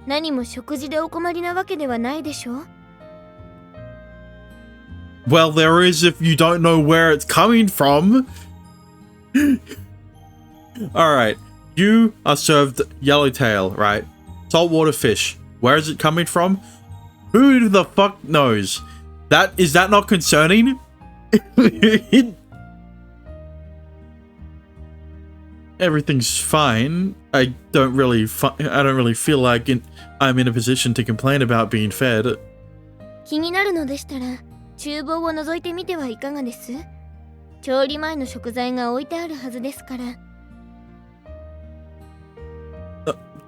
何も食事でお困りなわけではないでしょう。 Well, there is if you don't know where it's coming from. Alright, you are served yellowtail, right? Saltwater fish. Where is it coming from? Who the fuck knows? Is that not concerning? Everything's fine. I don't really feel like I'm in a position to complain about being fed. 気になるのでしたら厨房を覗いてみてはいかがです？調理前の食材が置いてあるはずですから。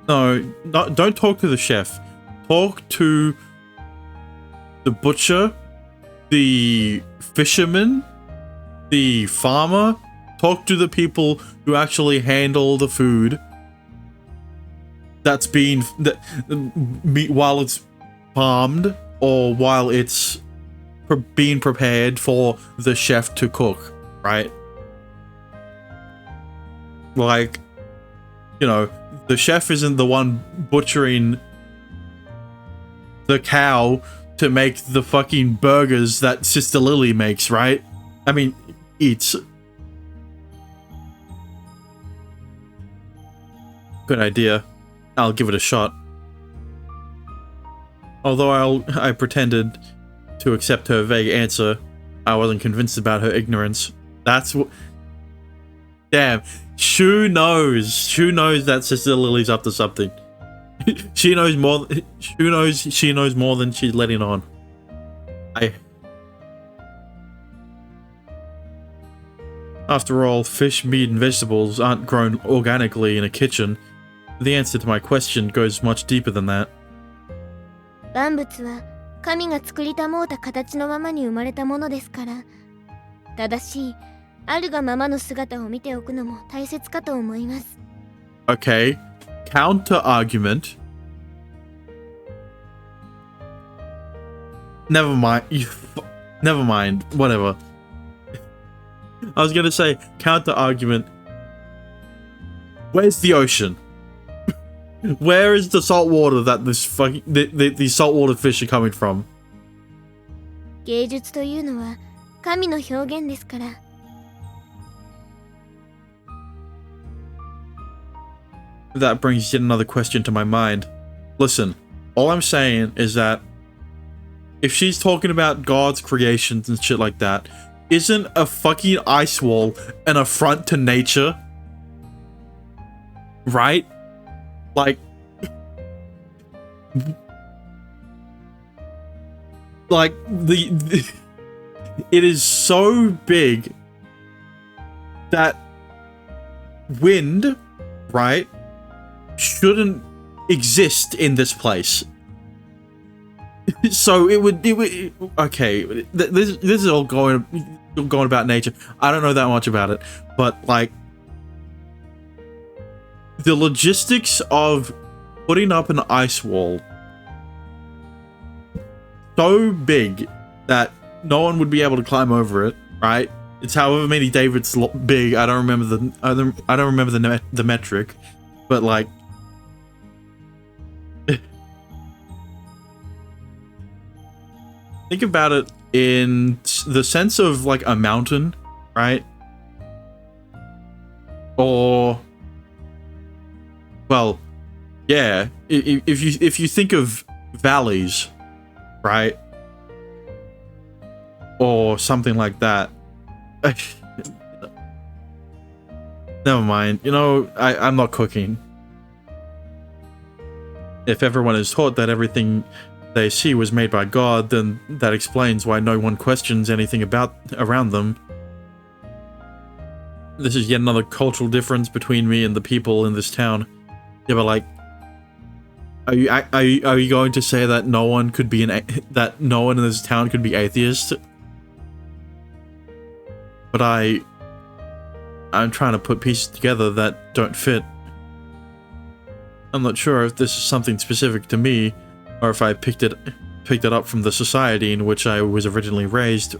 No, don't talk to the chef. Talk to the butcher, the fisherman, the farmer. Talk to the people who actually handle the food that's being while it's farmed or while it's being prepared for the chef to cook, right? Like, you know, the chef isn't the one butchering the cow to make the fucking burgers that Sister Lily makes, right? I mean, eats. Good idea. I'll give it a shot. Although I pretended to accept her vague answer, I wasn't convinced about her ignorance. That's what... Damn. Shu knows. Shu knows that Sister Lily's up to something. She knows more... She knows more than she's letting on. After all, fish, meat, and vegetables aren't grown organically in a kitchen. The answer to my question goes much deeper than that. 万物は神が作りたもうた形のままに生まれたものですから、正しいあるがままの姿を見ておくのも大切かと思います。 Okay, counter argument. Never mind. Never mind. Whatever. I was gonna say counter argument. Where's the ocean? Where is the salt water that this fucking the saltwater fish are coming from? 芸術というのは神の表現ですから。 That brings yet another question to my mind. Listen, all I'm saying is that if she's talking about God's creations and shit like that, isn't a fucking ice wall an affront to nature? Right? Like, it is so big that wind, right, shouldn't exist in this place. So it would okay, this is all going about nature. I don't know that much about it, but like the logistics of putting up an ice wall so big that no one would be able to climb over it, right? It's however many Davids big. I don't remember the metric, but like think about it in the sense of like a mountain, right? Or, well, yeah. If you think of valleys, right, or something like that. Never mind. You know, I'm not cooking. If everyone is taught that everything they see was made by God, then that explains why no one questions anything around them. This is yet another cultural difference between me and the people in this town. Yeah, but like, Are you going to say that no one could be that no one in this town could be atheist? But I'm trying to put pieces together that don't fit. I'm not sure if this is something specific to me, or if I picked it up from the society in which I was originally raised.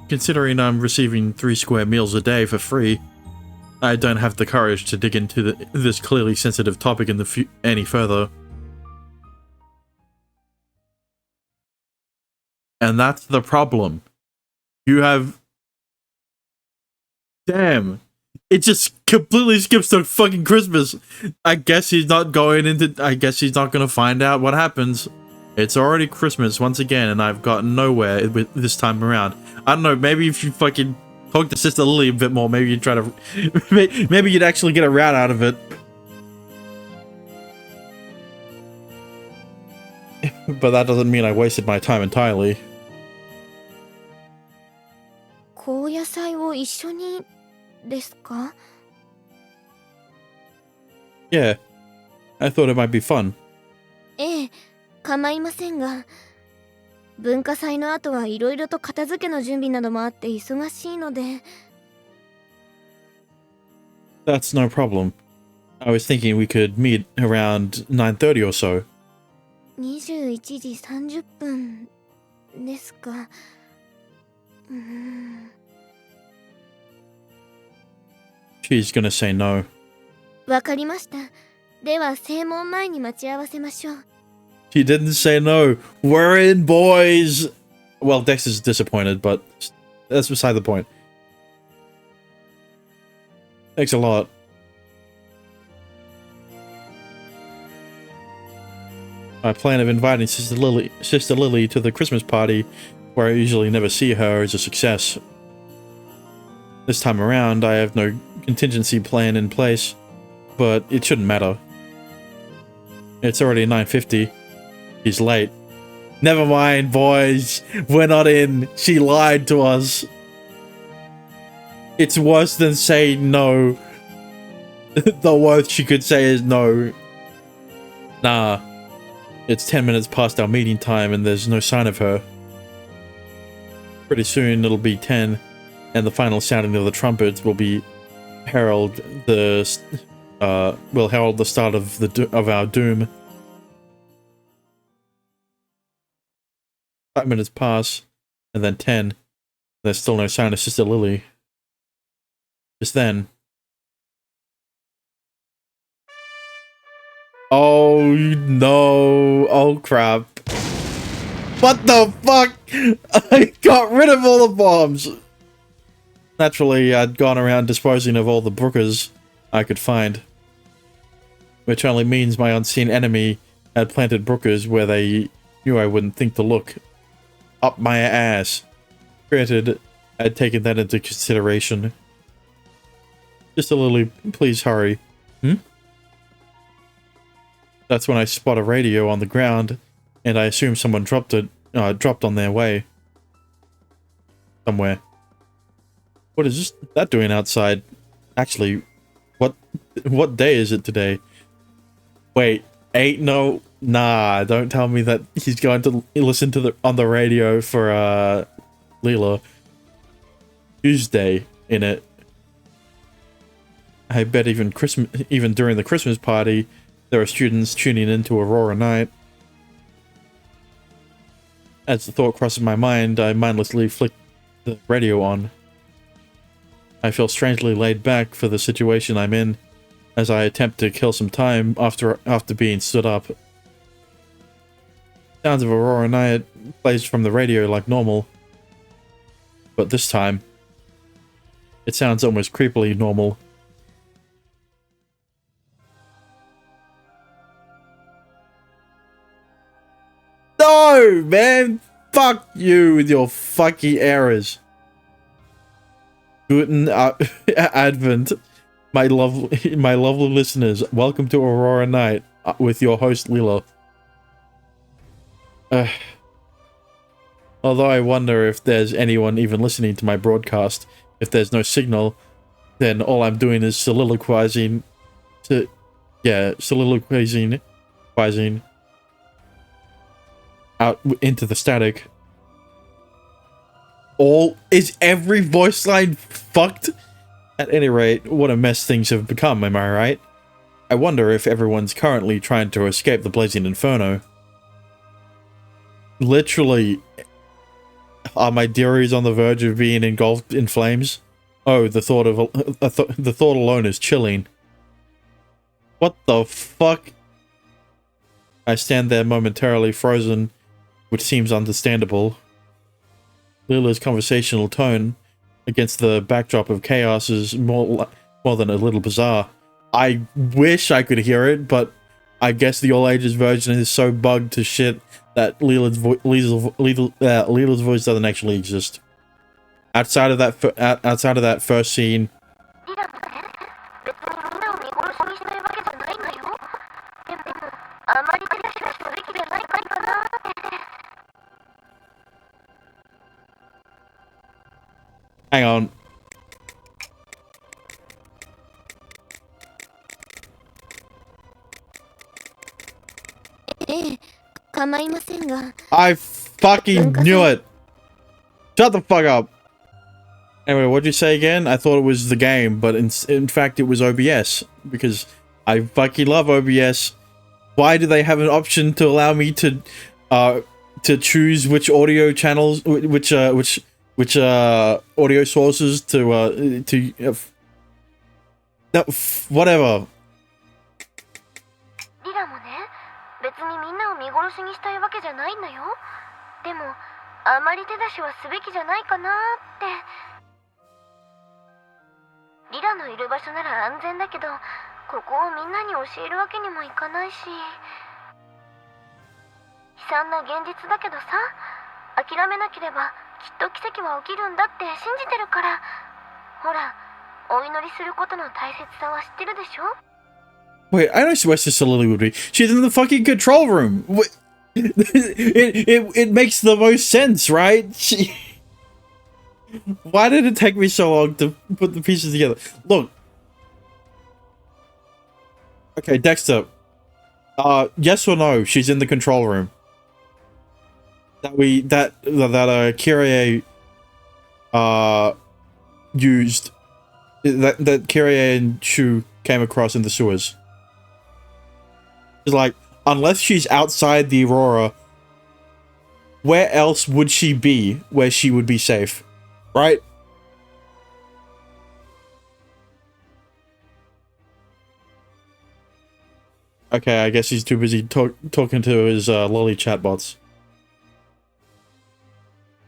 Considering I'm receiving 3 square meals a day for free, I don't have the courage to dig into this clearly sensitive topic in any further. And that's the problem. You have... Damn. It just completely skips to fucking Christmas. I guess he's not gonna find out what happens. It's already Christmas once again, and I've gotten nowhere with this time around. I don't know, maybe if you fucking talk to Sister Lily a bit more, maybe you'd try to... maybe you'd actually get a route out of it. But that doesn't mean I wasted my time entirely. 高野菜を一緒にですか? Yeah, I thought it might be fun. ええ、構いませんが、文化祭の後はいろいろと片付けの準備などもあって忙しいので。That's no problem. I was thinking we could meet around 9:30 or so. 21時30分ですか。She's gonna say no. わかりました。では正門前に待ち合わせましょう。She didn't say no. We're in, boys! Well, Dex is disappointed, but that's beside the point. Thanks a lot. My plan of inviting Sister Lily to the Christmas party, where I usually never see her, is a success. This time around, I have no contingency plan in place, but it shouldn't matter. It's already 9:50. He's late. Never mind, boys. We're not in. She lied to us. It's worse than saying no. The worst she could say is no. Nah. It's 10 minutes past our meeting time and there's no sign of her. Pretty soon it'll be 10 and the final sounding of the trumpets will herald the start of our doom. 5 minutes pass, and then 10. There's still no sign of Sister Lily. Just then... Oh no! Oh crap. What the fuck? I got rid of all the bombs! Naturally, I'd gone around disposing of all the Brookers I could find. Which only means my unseen enemy had planted Brookers where they knew I wouldn't think to look. Up my ass. Granted, I'd taken that into consideration. Just a little, please hurry. That's when I spot a radio on the ground, and I assume someone dropped on their way. Somewhere. What is that doing outside? Actually, what day is it today? Wait, nah, don't tell me that he's going to listen to on the radio for Leela. Tuesday in it. I bet even during the Christmas party, there are students tuning into Aurora Night. As the thought crosses my mind, I mindlessly flick the radio on. I feel strangely laid back for the situation I'm in, as I attempt to kill some time after being stood up. Sounds of Aurora Night plays from the radio like normal. But this time, it sounds almost creepily normal. No, man! Fuck you with your fucky errors. Guten Advent, my lovely listeners. Welcome to Aurora Night with your host Leela. Although I wonder if there's anyone even listening to my broadcast, if there's no signal, then all I'm doing is soliloquizing to Yeah, soliloquizing out into the static. Is every voice line fucked? At any rate, what a mess things have become, am I right? I wonder if everyone's currently trying to escape the blazing inferno. Literally, are my dearies on the verge of being engulfed in flames? Oh, the thought of the thought alone is chilling. What the fuck? I stand there momentarily frozen, which seems understandable. Lila's conversational tone against the backdrop of chaos is more than a little bizarre. I wish I could hear it, but I guess the all ages version is so bugged to shit that Lila's voice doesn't actually exist. Outside of that first scene, hang on. I fucking knew it. Shut the fuck up. Anyway, what'd you say again? I thought it was the game, but in fact it was OBS, because I fucking love OBS. Why do they have an option to allow me to choose which audio channels, which audio sources to no, whatever. リラもね、別にみんなを見殺しにしたいわけじゃないんだよ。でも、あまり手出しはすべきじゃないかなって。リラのいる場所なら安全だけど、ここをみんなに教えるわけにもいかないし。悲惨な現実だけどさ、諦めなければきっと奇跡は起きるんだって信じてるから。ほら、お祈りすることの大切さは知ってるでしょ? Wait, I know where Cicely would be. She's in the fucking control room. It makes the most sense, right? Why did it take me so long to put the pieces together? Look. Okay, Dexter. Yes or no? She's in the control room. That Kyrie used. That Kyrie and Shu came across in the sewers. It's like, unless she's outside the Aurora, where else would she be where she would be safe? Right? Okay, I guess he's too busy talking to his lolly chatbots.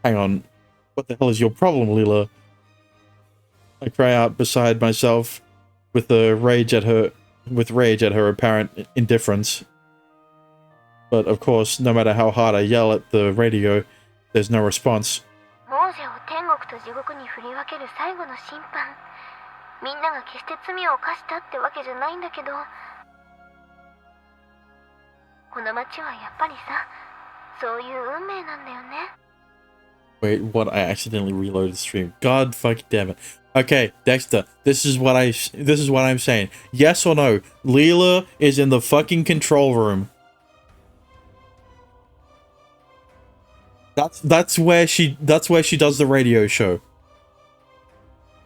Hang on. What the hell is your problem, Lila? I cry out beside myself with rage at her apparent indifference. But of course, no matter how hard I yell at the radio, there's no response. 亡者を天国と地獄に振り分ける最後の審判。みんなが決して罪を犯したってわけじゃないんだけど、この街はやっぱりさ、そういう運命なんだよね。Wait, what? I accidentally reloaded the stream. God fucking damn it. Okay, Dexter, this is what I'm saying. Yes or no? Leela is in the fucking control room. That's where she does the radio show.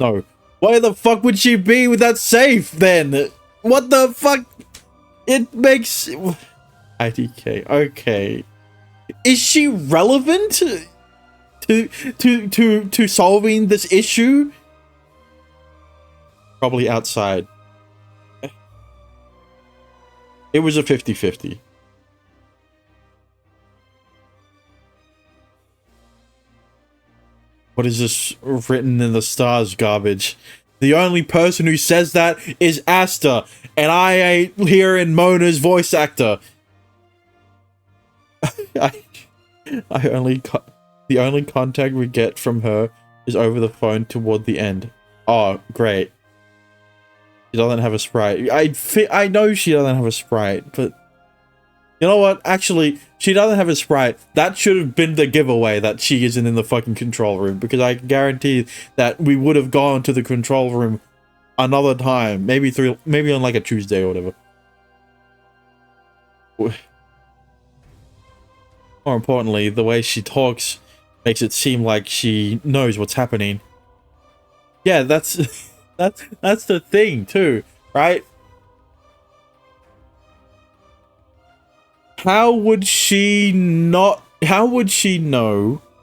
No. Where the fuck would she be with that safe then? What the fuck? It makes IDK. Okay. Is she relevant to solving this issue? Probably outside. It was a 50-50. What is this written in the stars garbage? The only person who says that is Asta, and I ain't hearing Mona's voice actor. The only contact we get from her is over the phone toward the end. Oh, great. She doesn't have a sprite. I know she doesn't have a sprite, but you know what? Actually, she doesn't have a sprite. That should have been the giveaway that she isn't in the fucking control room, because I guarantee that we would have gone to the control room another time, maybe on like a Tuesday or whatever. More importantly, the way she talks makes it seem like she knows what's happening. Yeah, that's that's the thing too, right? How would she know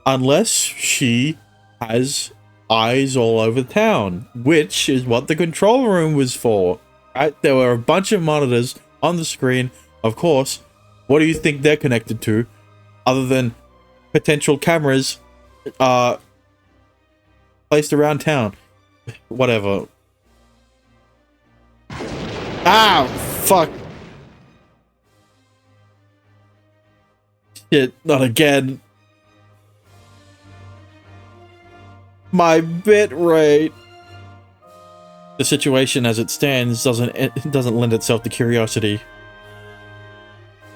unless she has eyes all over town, which is what the control room was for, right? There were a bunch of monitors on the screen, of course. What do you think they're connected to, other than potential cameras placed around town? Whatever. Ow! Fuck! Shit, not again. My bit rate. The situation as it stands doesn't lend itself to curiosity.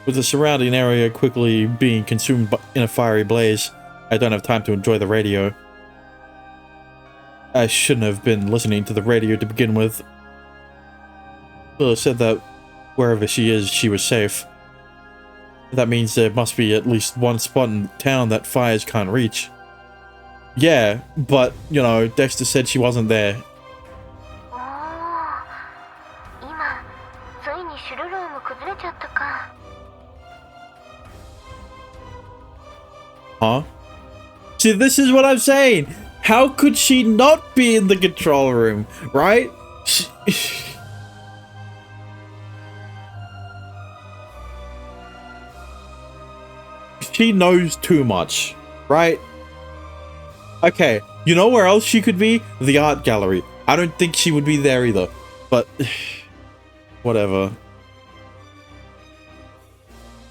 With the surrounding area quickly being consumed in a fiery blaze, I don't have time to enjoy the radio. I shouldn't have been listening to the radio to begin with. Lila said that wherever she is, she was safe. That means there must be at least one spot in town that fires can't reach. Yeah, but, you know, Dexter said she wasn't there. Huh? See, this is what I'm saying. How could she not be in the control room, right? She knows too much, right? Okay, you know where else she could be? The art gallery. I don't think she would be there either, but whatever.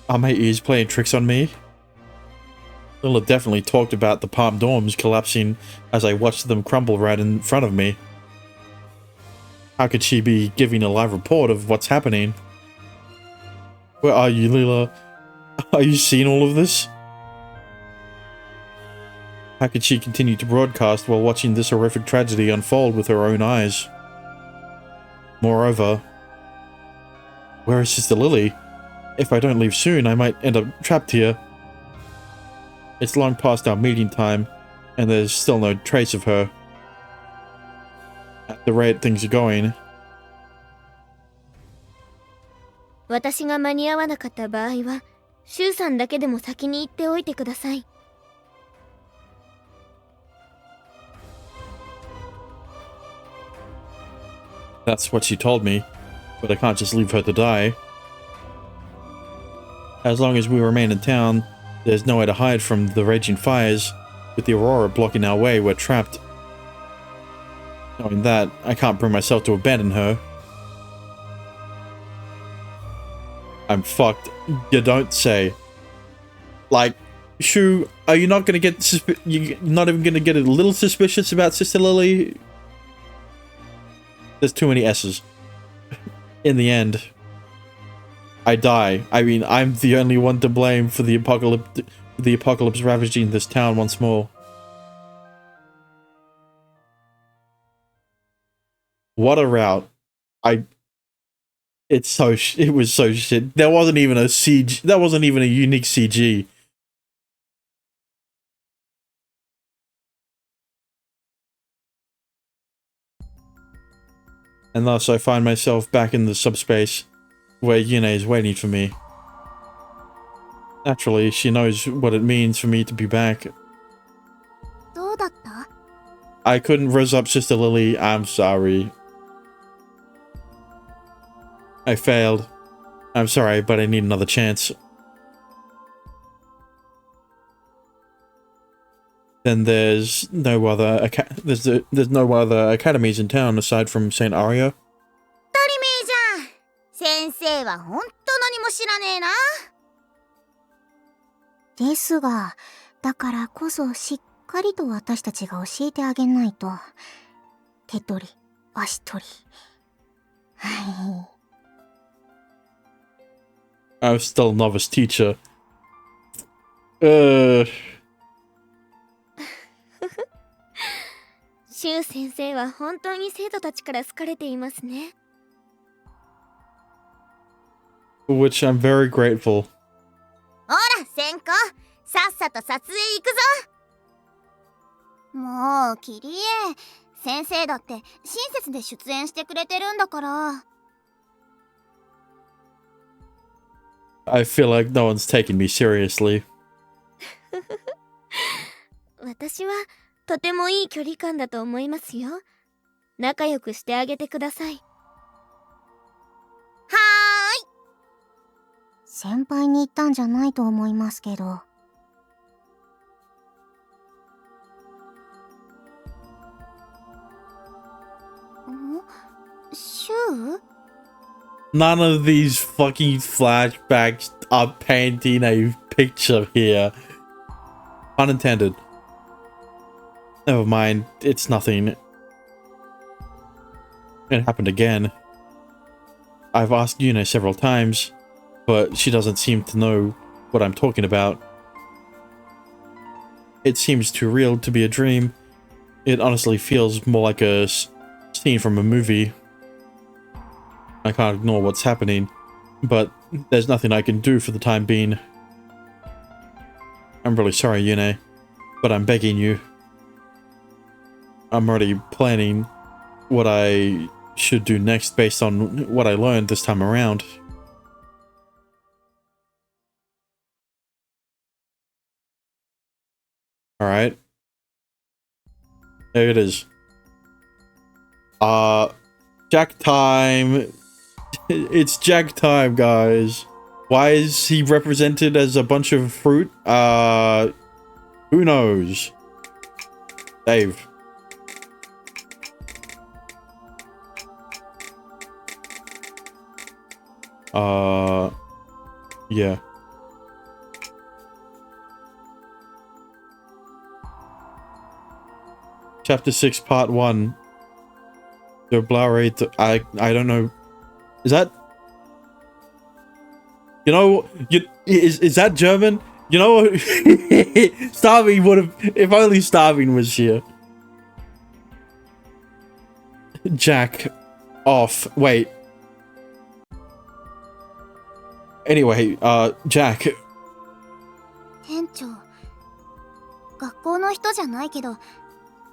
Are my ears playing tricks on me? Lila definitely talked about the Palm Dorms collapsing as I watched them crumble right in front of me. How could she be giving a live report of what's happening? Where are you, Lila? Are you seeing all of this? How could she continue to broadcast while watching this horrific tragedy unfold with her own eyes? Moreover, where is Sister Lily? If I don't leave soon, I might end up trapped here. It's long past our meeting time, and there's still no trace of her. At the rate things are going. 私が間に合わなかった場合は、シュウさんだけでも先に行っておいてください。That's what she told me, but I can't just leave her to die. As long as we remain in town, there's nowhere to hide from the raging fires. With the Aurora blocking our way, we're trapped. Knowing that, I can't bring myself to abandon her. I'm fucked. You don't say. Like, Shu, are you not gonna get you're not even gonna get a little suspicious about Sister Lily? There's too many S's. In the end, I die. I mean, I'm the only one to blame for the apocalypse ravaging this town once more. What a route. It was so shit. There wasn't even a CG. That wasn't even a unique CG. And thus I find myself back in the subspace where Yune is waiting for me. Naturally, she knows what it means for me to be back. どうだった？ I couldn't res up Sister Lily. I'm sorry. I failed. I'm sorry, but I need another chance. Then there's no other there's no other academies in town aside from St. Aria. 当たり前じゃん。先生はほんと何も知らねえな。ですが、だからこそしっかりと私たちが教えてあげないと。手取り、足取り。はい。I'm still a novice teacher. シュウ先生は本当に生徒たちから好かれていますね。For which I'm very grateful. ほら先行、さっさと撮影行くぞ。もうキリエ、先生だって親切で出演してくれてるんだから。I feel like no one's taking me seriously. 私はとてもいい距離感だと思いますよ。仲良くしてあげてください。はーい。先輩に言ったんじゃないと思いますけど。ん？シュウ？ None of these fucking flashbacks are painting a picture here. Unintended. Never mind, it's nothing. It happened again. I've asked Yuna several times, but she doesn't seem to know what I'm talking about. It seems too real to be a dream. It honestly feels more like a scene from a movie. I can't ignore what's happening, but there's nothing I can do for the time being. I'm really sorry, Yune, but I'm begging you. I'm already planning what I should do next based on what I learned this time around. Alright. There it is. Jack time. It's Jack time, guys. Why is he represented as a bunch of fruit? Who knows? Dave. Yeah. Chapter 6, Part 1. The Blauerate. I don't know. Is that... You know... Is that German? You know... Starving would have... If only Starving was here. Jack. Off. Wait. Anyway, Jack. 店長、学校の人じゃないけど、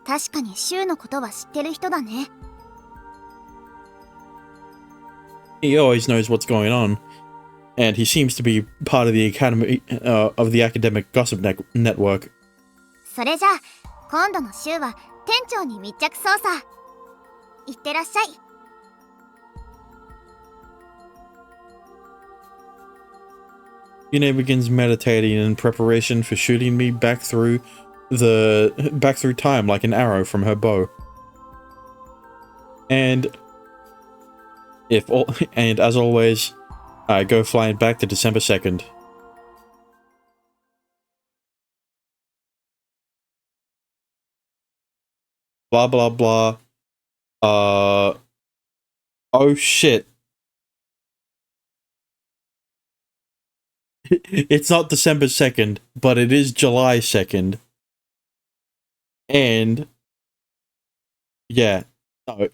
確かにシュウのことは知ってる人だね。He always knows what's going on, and he seems to be part of the academy of the academic gossip network. それじゃあ、今度の週は店長に密着捜査。いってらっしゃい。Yune begins meditating in preparation for shooting me back through time like an arrow from her bow. And as always, I go flying back to December 2nd. Blah blah blah. Oh shit. It's not December 2nd, but it is July 2nd. And yeah, no.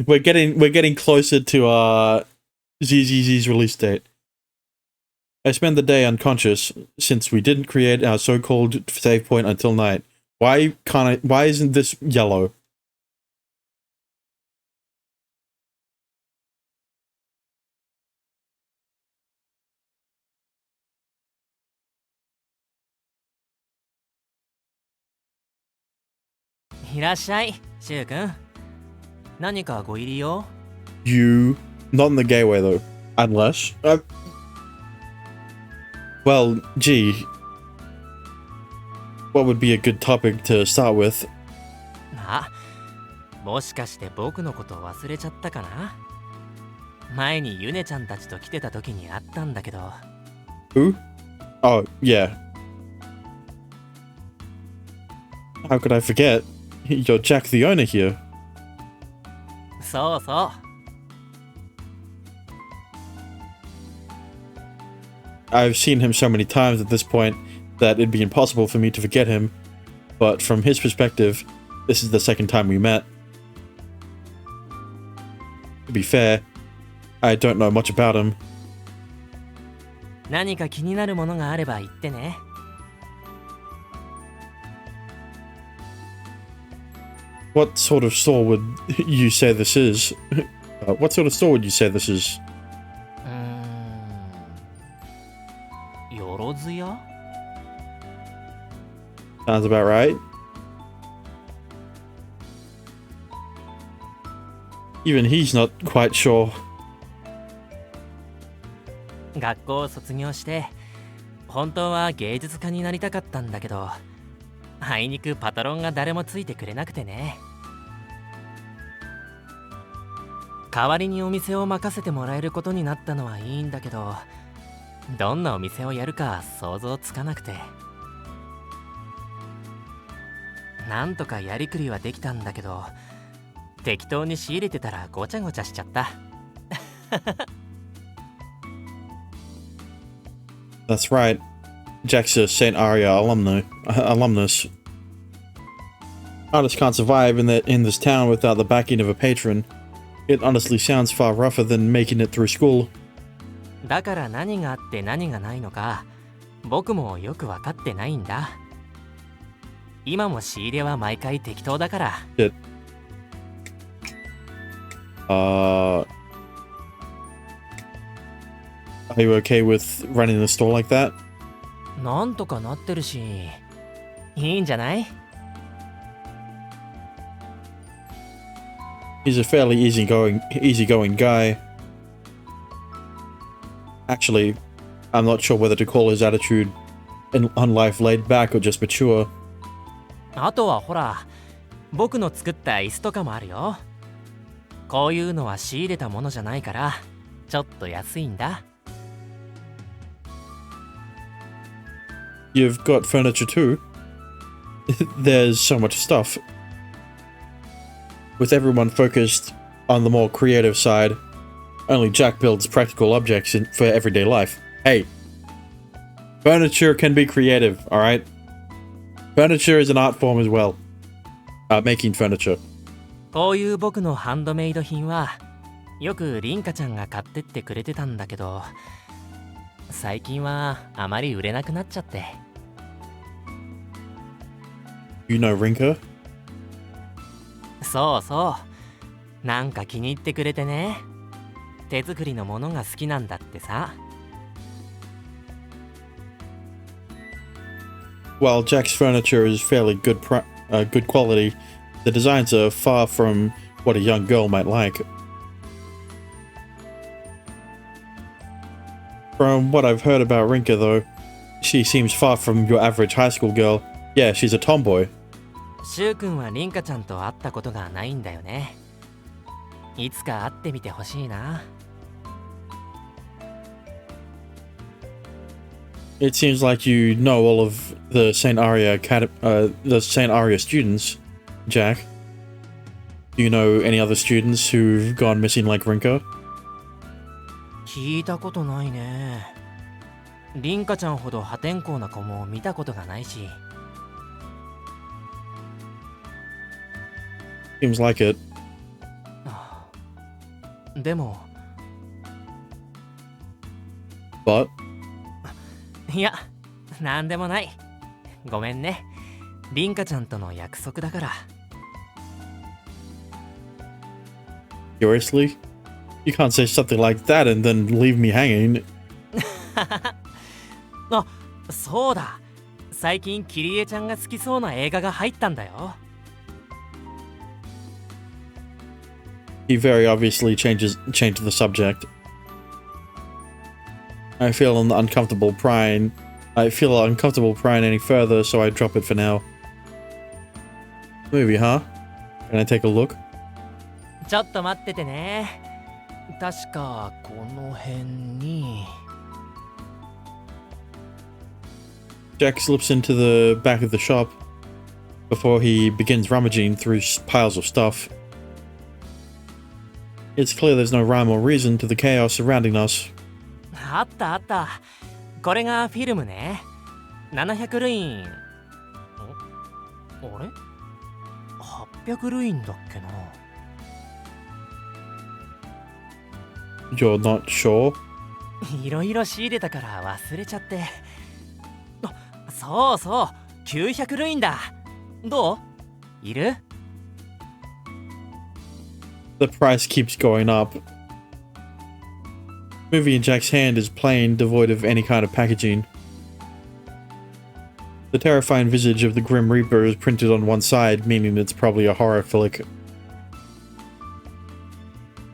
We're getting closer to ZZZ's release date. I spend the day unconscious since we didn't create our so-called save point until night. Why isn't this yellow?いらっしゃい、シュウ君。何かご入り用? You, not in the gay way though, unless. Well, gee, what would be a good topic to start with? あ、もしかして僕のこと忘れちゃったかな? 前にユネちゃんたちと来てた時に会ったんだけど。Who? Oh, yeah. How could I forget? You're Jack the owner here. そうそう。I've seen him so many times at this point that it'd be impossible for me to forget him, but from his perspective, this is the second time we met. To be fair, I don't know much about him. 何か気になるものがあれば言ってね。What sort of store would you say this is? What sort of store would you say this is? よろずや？ Sounds about right. Even he's not quite sure. 学校を卒業して本当は芸術家になりたかったんだけど、あいにくパトロンが誰もついてくれなくてね。代わりにお店を任せてもらえることになったのはいいんだけど、どんなお店をやるか想像つかなくて。なんとかやりくりはできたんだけど、適当に仕入れてたらごちゃごちゃしちゃった。That's right. Jack's a St. Aria alumnus. Artists can't survive in this town without the backing of a patron. It honestly sounds far rougher than making it through school. だから何があって何がないのか僕もよく分かってないんだ。今も仕入れは毎回適当だから。Are you okay with running the store like that? なんとかなってるし、いいんじゃない？ He's a fairly easygoing guy. Actually, I'm not sure whether to call his attitude on life laid back or just mature. あとはほら、僕の作った椅子とかもあるよ。こういうのは仕入れたものじゃないから、ちょっと安いんだ。You've got furniture too. There's so much stuff. With everyone focused on the more creative side, only Jack builds practical objects for everyday life. Hey, furniture can be creative, alright? Furniture is an art form as well. Making furniture. こういう僕のハンドメイド品は、よくリンカちゃんが買ってってくれてたんだけど、最近はあまり売れなくなっちゃって。You know Rinka? そうそう。なんか気に入ってくれてね。手作りのものが好きなんだってさ。While Jack's furniture is fairly good quality, the designs are far from what a young girl might like. From what I've heard about Rinka though, she seems far from your average high school girl. Yeah, she's a tomboy. シュウ君はリンカちゃんと会ったことがないんだよね。いつか会ってみてほしいな。It seems like you know all of the St. Aria students, Jack. Do you know any other students who've gone missing like Rinka? 聞いたことないね。リンカちゃんほど破天荒な子も見たことがないし。Seems like it. でも。But? いや、なんでもない。ごめんね。リンカちゃんとの約束だから。Seriously? You can't say something like that and then leave me hanging. あ、そうだ。最近キリエちゃんが好きそうな映画が入ったんだよ。He very obviously changed the subject. I feel uncomfortable prying any further, so I drop it for now. Movie, huh? Can I take a look? ちょっと待っててね。確かこの辺に。Jack slips into the back of the shop before he begins rummaging through piles of stuff. It's clear there's no rhyme or reason to the chaos surrounding us. あったあった。これがフィルムね。700ルイン。あれ ?800 ルインだっけな。You're not sure? いろいろ仕入れたから忘れちゃって。あ、そうそう、900ルインだ。どう？いる？ The price keeps going up. Movie in Jack's hand is plain, devoid of any kind of packaging. The terrifying visage of the Grim Reaper is printed on one side, meaning it's probably a horror flick.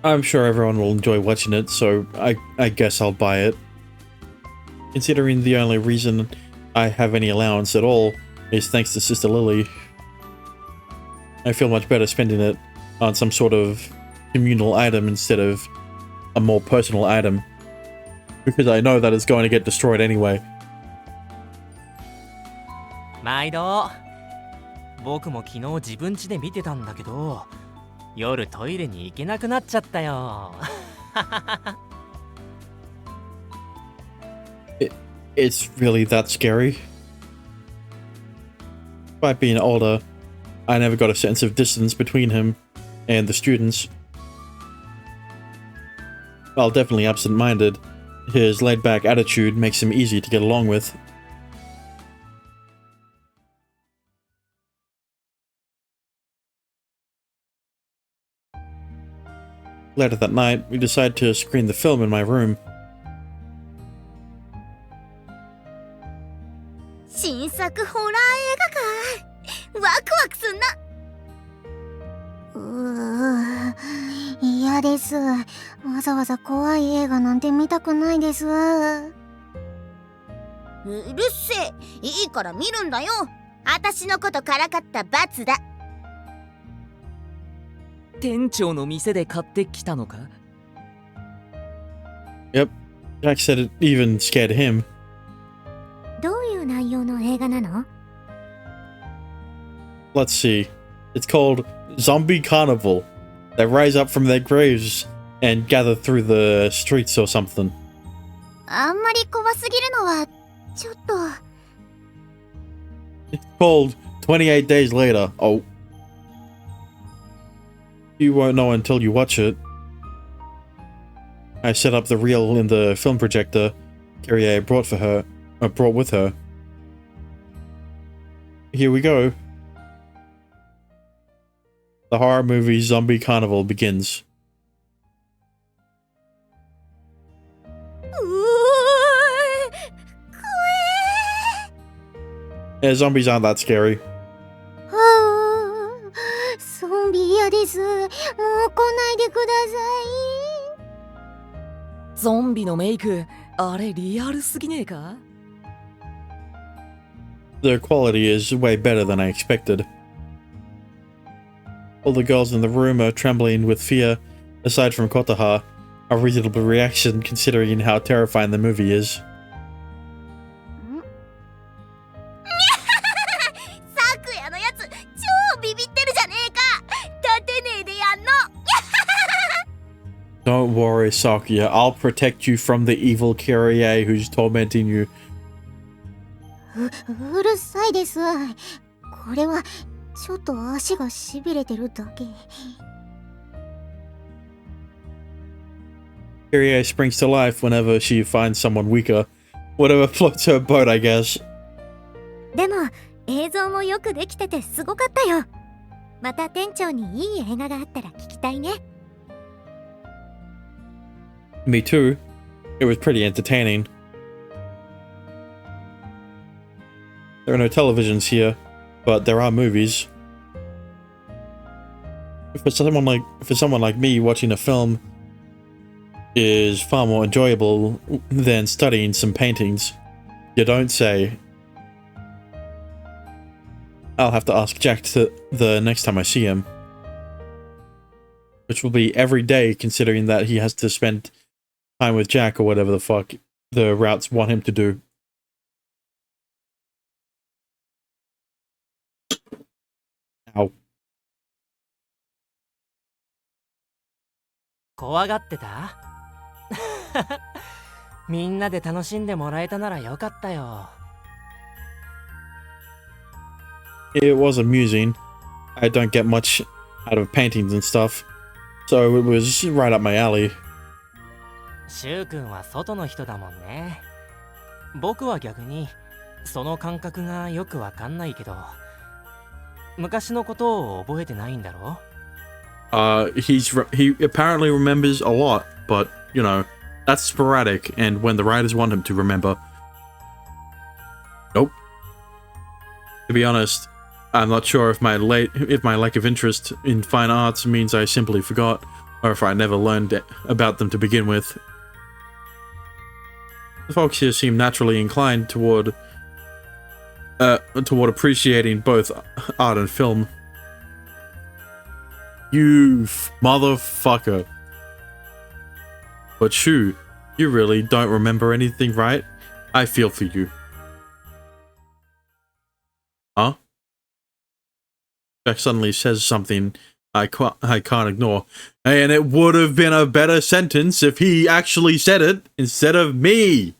I'm sure everyone will enjoy watching it, so I guess I'll buy it. Considering the only reason I have any allowance at all is thanks to Sister Lily. I feel much better spending it on some sort of communal item instead of a more personal item, because I know that it's going to get destroyed anyway. 毎度。僕も昨日自分家で見てたんだけど、夜トイレに行けなくなっちゃったよ。It's really that scary? Despite being older, I never got a sense of distance between him and the students. While definitely absent-minded, his laid-back attitude makes him easy to get along with. Later that night, we decide to screen the film in my room. 新作ホラー映画か。ワクワクすんな。嫌です。わざわざ怖い映画なんて見たくないです。うるせえ。いいから見るんだよ。私のことからかった罰だ。店長の店で買ってきたのか？ Yep, Jack said it even scared him. どういう内容の映画なの？ Let's see. It's called Zombie Carnival. They rise up from their graves and gather through the streets or something. あんまり怖すぎるのはちょっと。 It's called 28 Days Later. Oh. You won't know until you watch it. I set up the reel in the film projector Kyrie brought with her. Here we go. The horror movie Zombie Carnival begins. Yeah, zombies aren't that scary. ゾンビ嫌です。もう来ないでください。ゾンビのメイク、あれリアルすぎねえか？ The quality is way better than I expected. All the girls in the room are trembling with fear, aside from Kotaha, a reasonable reaction considering how terrifying the movie is. サクヤのやつ超ビビってるじゃねえか。立てねえでやんの。 Don't worry, Sakuya. I'll protect you from the evil Kyrie who's tormenting you. うるさいです。これはちょっと足がしびれてるだけ。Kyrie springs to life whenever she finds someone weaker. Whatever floats her boat, I guess. でも映像もよくできててすごかったよ。また店長にいい映画があったら聞きたいね。Me too. It was pretty entertaining. There are no televisions here, but there are movies. For someone like me, watching a film is far more enjoyable than studying some paintings. You don't say. I'll have to ask Jack the next time I see him. Which will be every day, considering that he has to spend time with Jack or whatever the fuck the routes want him to do. Ow. 怖がってた？みんなで楽しんでもらえたならよかったよ。It was amusing. I don't get much out of paintings and stuff, so it was right up my alley. シュウ君は外の人だもんね。僕は逆にその感覚がよくわかんないけど、昔のことを覚えてないんだろ？ He apparently remembers a lot, but you know, that's sporadic, and when the writers want him to remember. Nope. To be honest, I'm not sure if my lack of interest in fine arts means I simply forgot, or if I never learned about them to begin with. The folks here seem naturally inclined toward appreciating both art and film. You motherfucker. But Shu, you really don't remember anything, right? I feel for you. Huh? Jack suddenly says something I can't ignore. And it would have been a better sentence if he actually said it instead of me.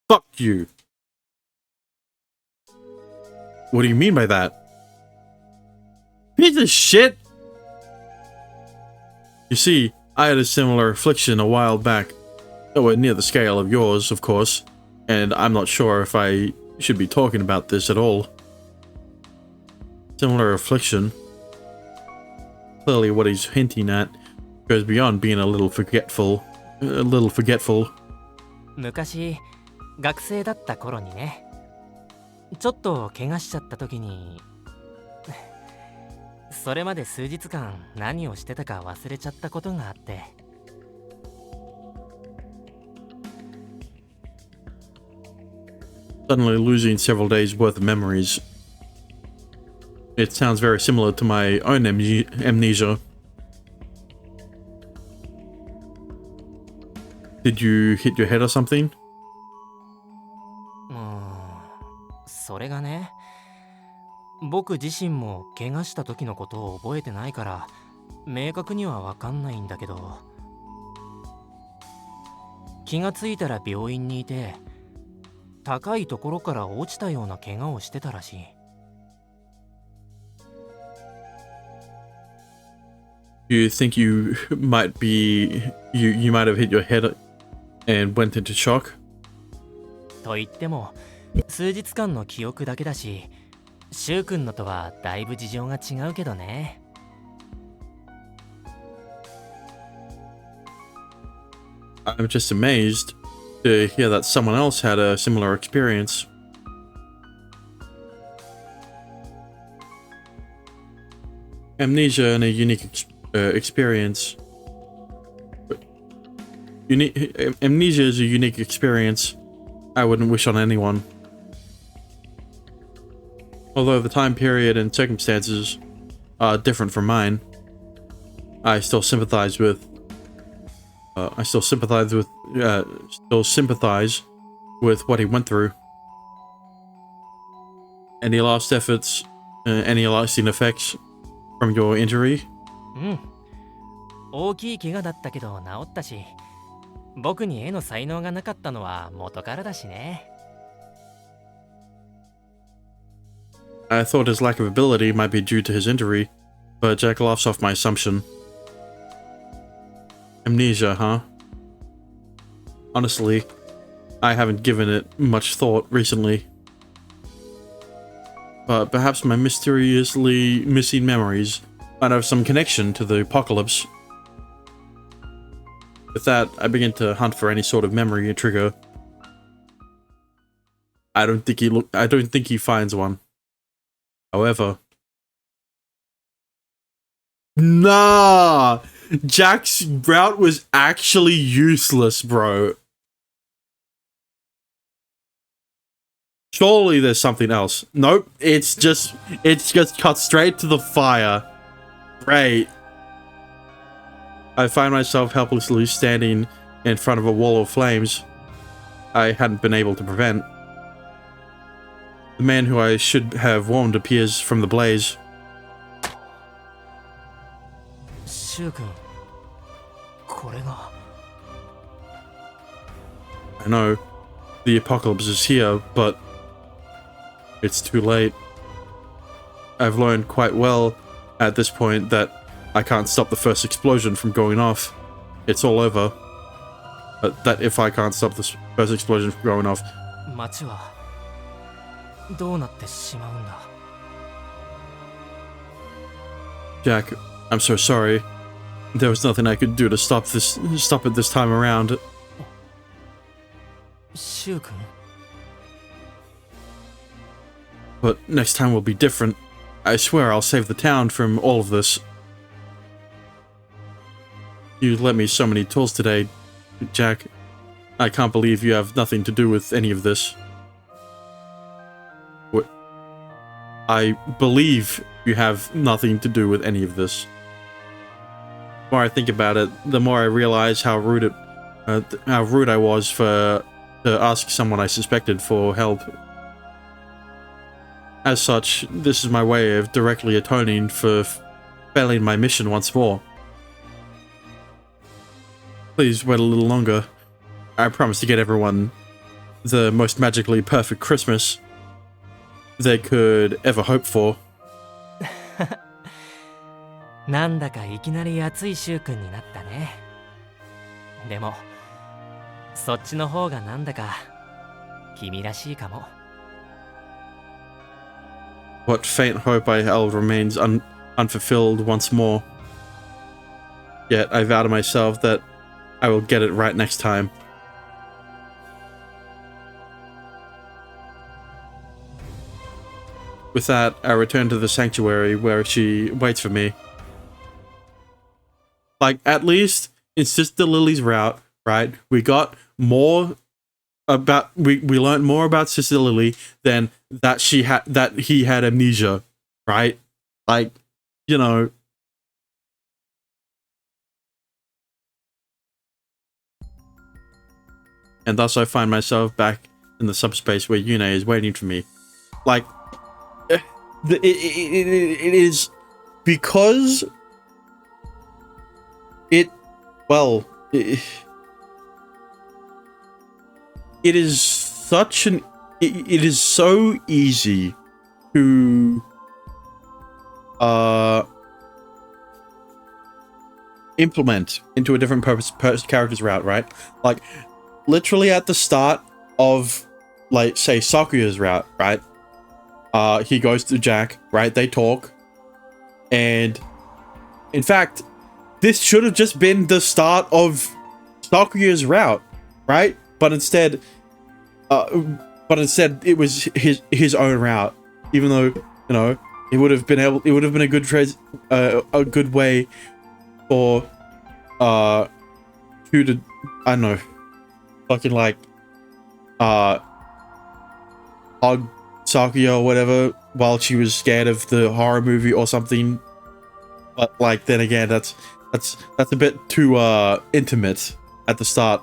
Fuck you. What do you mean by that? Piece of shit! You see, I had a similar affliction a while back. Nowhere near the scale of yours, of course. And I'm not sure if I should be talking about this at all. Similar affliction. Clearly what he's hinting at goes beyond being a little forgetful. 昔学生だった頃にね、ちょっと怪我しちゃった時に、それまで数日間何をしてたか忘れちゃったことがあって。Suddenly losing several days worth of memories. It sounds very similar to my own amnesia. Did you hit your head or something? それがね、僕自身も怪我した時のことを覚えてないから明確には分かんないんだけど、気がついたら病院にいて、高いところから落ちたような怪我をしてたらしい。You think you might have hit your head and went into shock? と言っても数日間の記憶だけだし、シュウ君のとはだいぶ事情が違うけどね。I'm just amazed to hear that someone else had a similar experience. Amnesia and a unique experience. Amnesia is a unique experience I wouldn't wish on anyone. Although the time period and circumstances are different from mine, I still sympathize with what he went through. Any last efforts, any lasting effects from your injury? 大きい怪我だったけど治ったし、僕に絵の才能がなかったのは元からだしね。I thought his lack of ability might be due to his injury, but Jack laughs off my assumption. Amnesia, huh? Honestly, I haven't given it much thought recently. But perhaps my mysteriously missing memories might have some connection to the apocalypse. With that, I begin to hunt for any sort of memory trigger. I don't think he finds one. However, nah, Jack's route was actually useless, bro. Surely there's something else. Nope, it's just cut straight to the fire. Great. I find myself helplessly standing in front of a wall of flames I hadn't been able to prevent. The man who I should have warned appears from the blaze. シュウ君、これが。I know, the apocalypse is here, but it's too late. I've learned quite well at this point that I can't stop the first explosion from going off. It's all over. that if I can't stop this first explosion from going off. 町はどうなってしまうんだ。 Jack, I'm so sorry. There was nothing I could do to stop it this time around. シュウ君 But next time will be different. I swear I'll save the town from all of this. You lent me so many tools today, Jack. I can't believe you have nothing to do with any of this. What? I believe you have nothing to do with any of this. The more I think about it, the more I realize how rude I was to ask someone I suspected for help. As such, this is my way of directly atoning for failing my mission once more. Please wait a little longer. I promise to get everyone the most magically perfect Christmas they could ever hope for. なんだかいきなり熱いシュウ君になったね。でもそっちの方がなんだか君らしいかも。 What faint hope I held remains unfulfilled once more. Yet I vow to myself that I will get it right next time. With that, I return to the sanctuary where she waits for me. Like, at least in Sister Lily's route, right, we got more about we learned more about Sister Lily than that he had amnesia, right? Like, you know. And thus I find myself back in the subspace where Yune is waiting for me. Like, it is because it is such an it is so easy to implement into a different character's route, right? Like, literally at the start of, like, say Sakuya's route, right? He goes to Jack, right? They talk, and in fact, this should have just been the start of Sakuya's route, right? But instead it was his own route. Even though, you know, it would have been a good way for Q to, I don't know, fucking like hug Sakuya or whatever while she was scared of the horror movie or something. But like, then again, that's a bit too intimate at the start,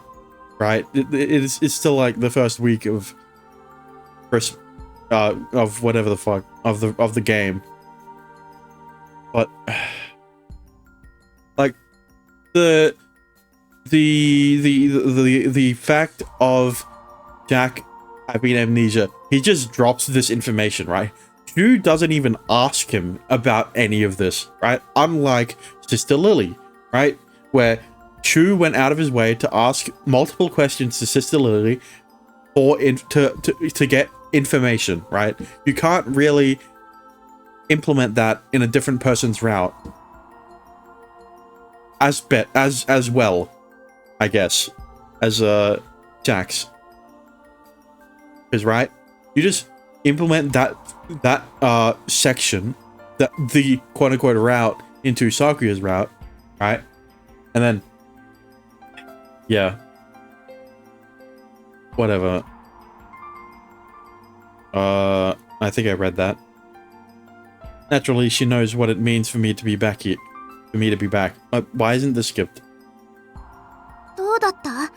right? It's still like the first week of of whatever the fuck of the game. But like the fact of Jack having amnesia, he just drops this information, right? Q doesn't even ask him about any of this, right? Unlike Sister Lily, right? Where Q went out of his way to ask multiple questions to Sister Lily to get information, right? You can't really implement that in a different person's route as well, I guess, as Jack's. Is right? You just implement that section, the quote unquote route, into Sakuya's route, right? And then, yeah, whatever. I think I read that. Naturally, she knows what it means for me to be back here. For me to be back. Why isn't this skipped? どうだった?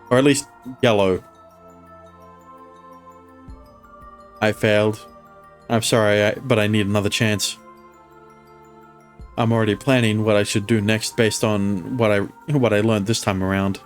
Or at least yellow. I failed. I'm sorry, but I need another chance. I'm already planning what I should do next based on what I learned this time around.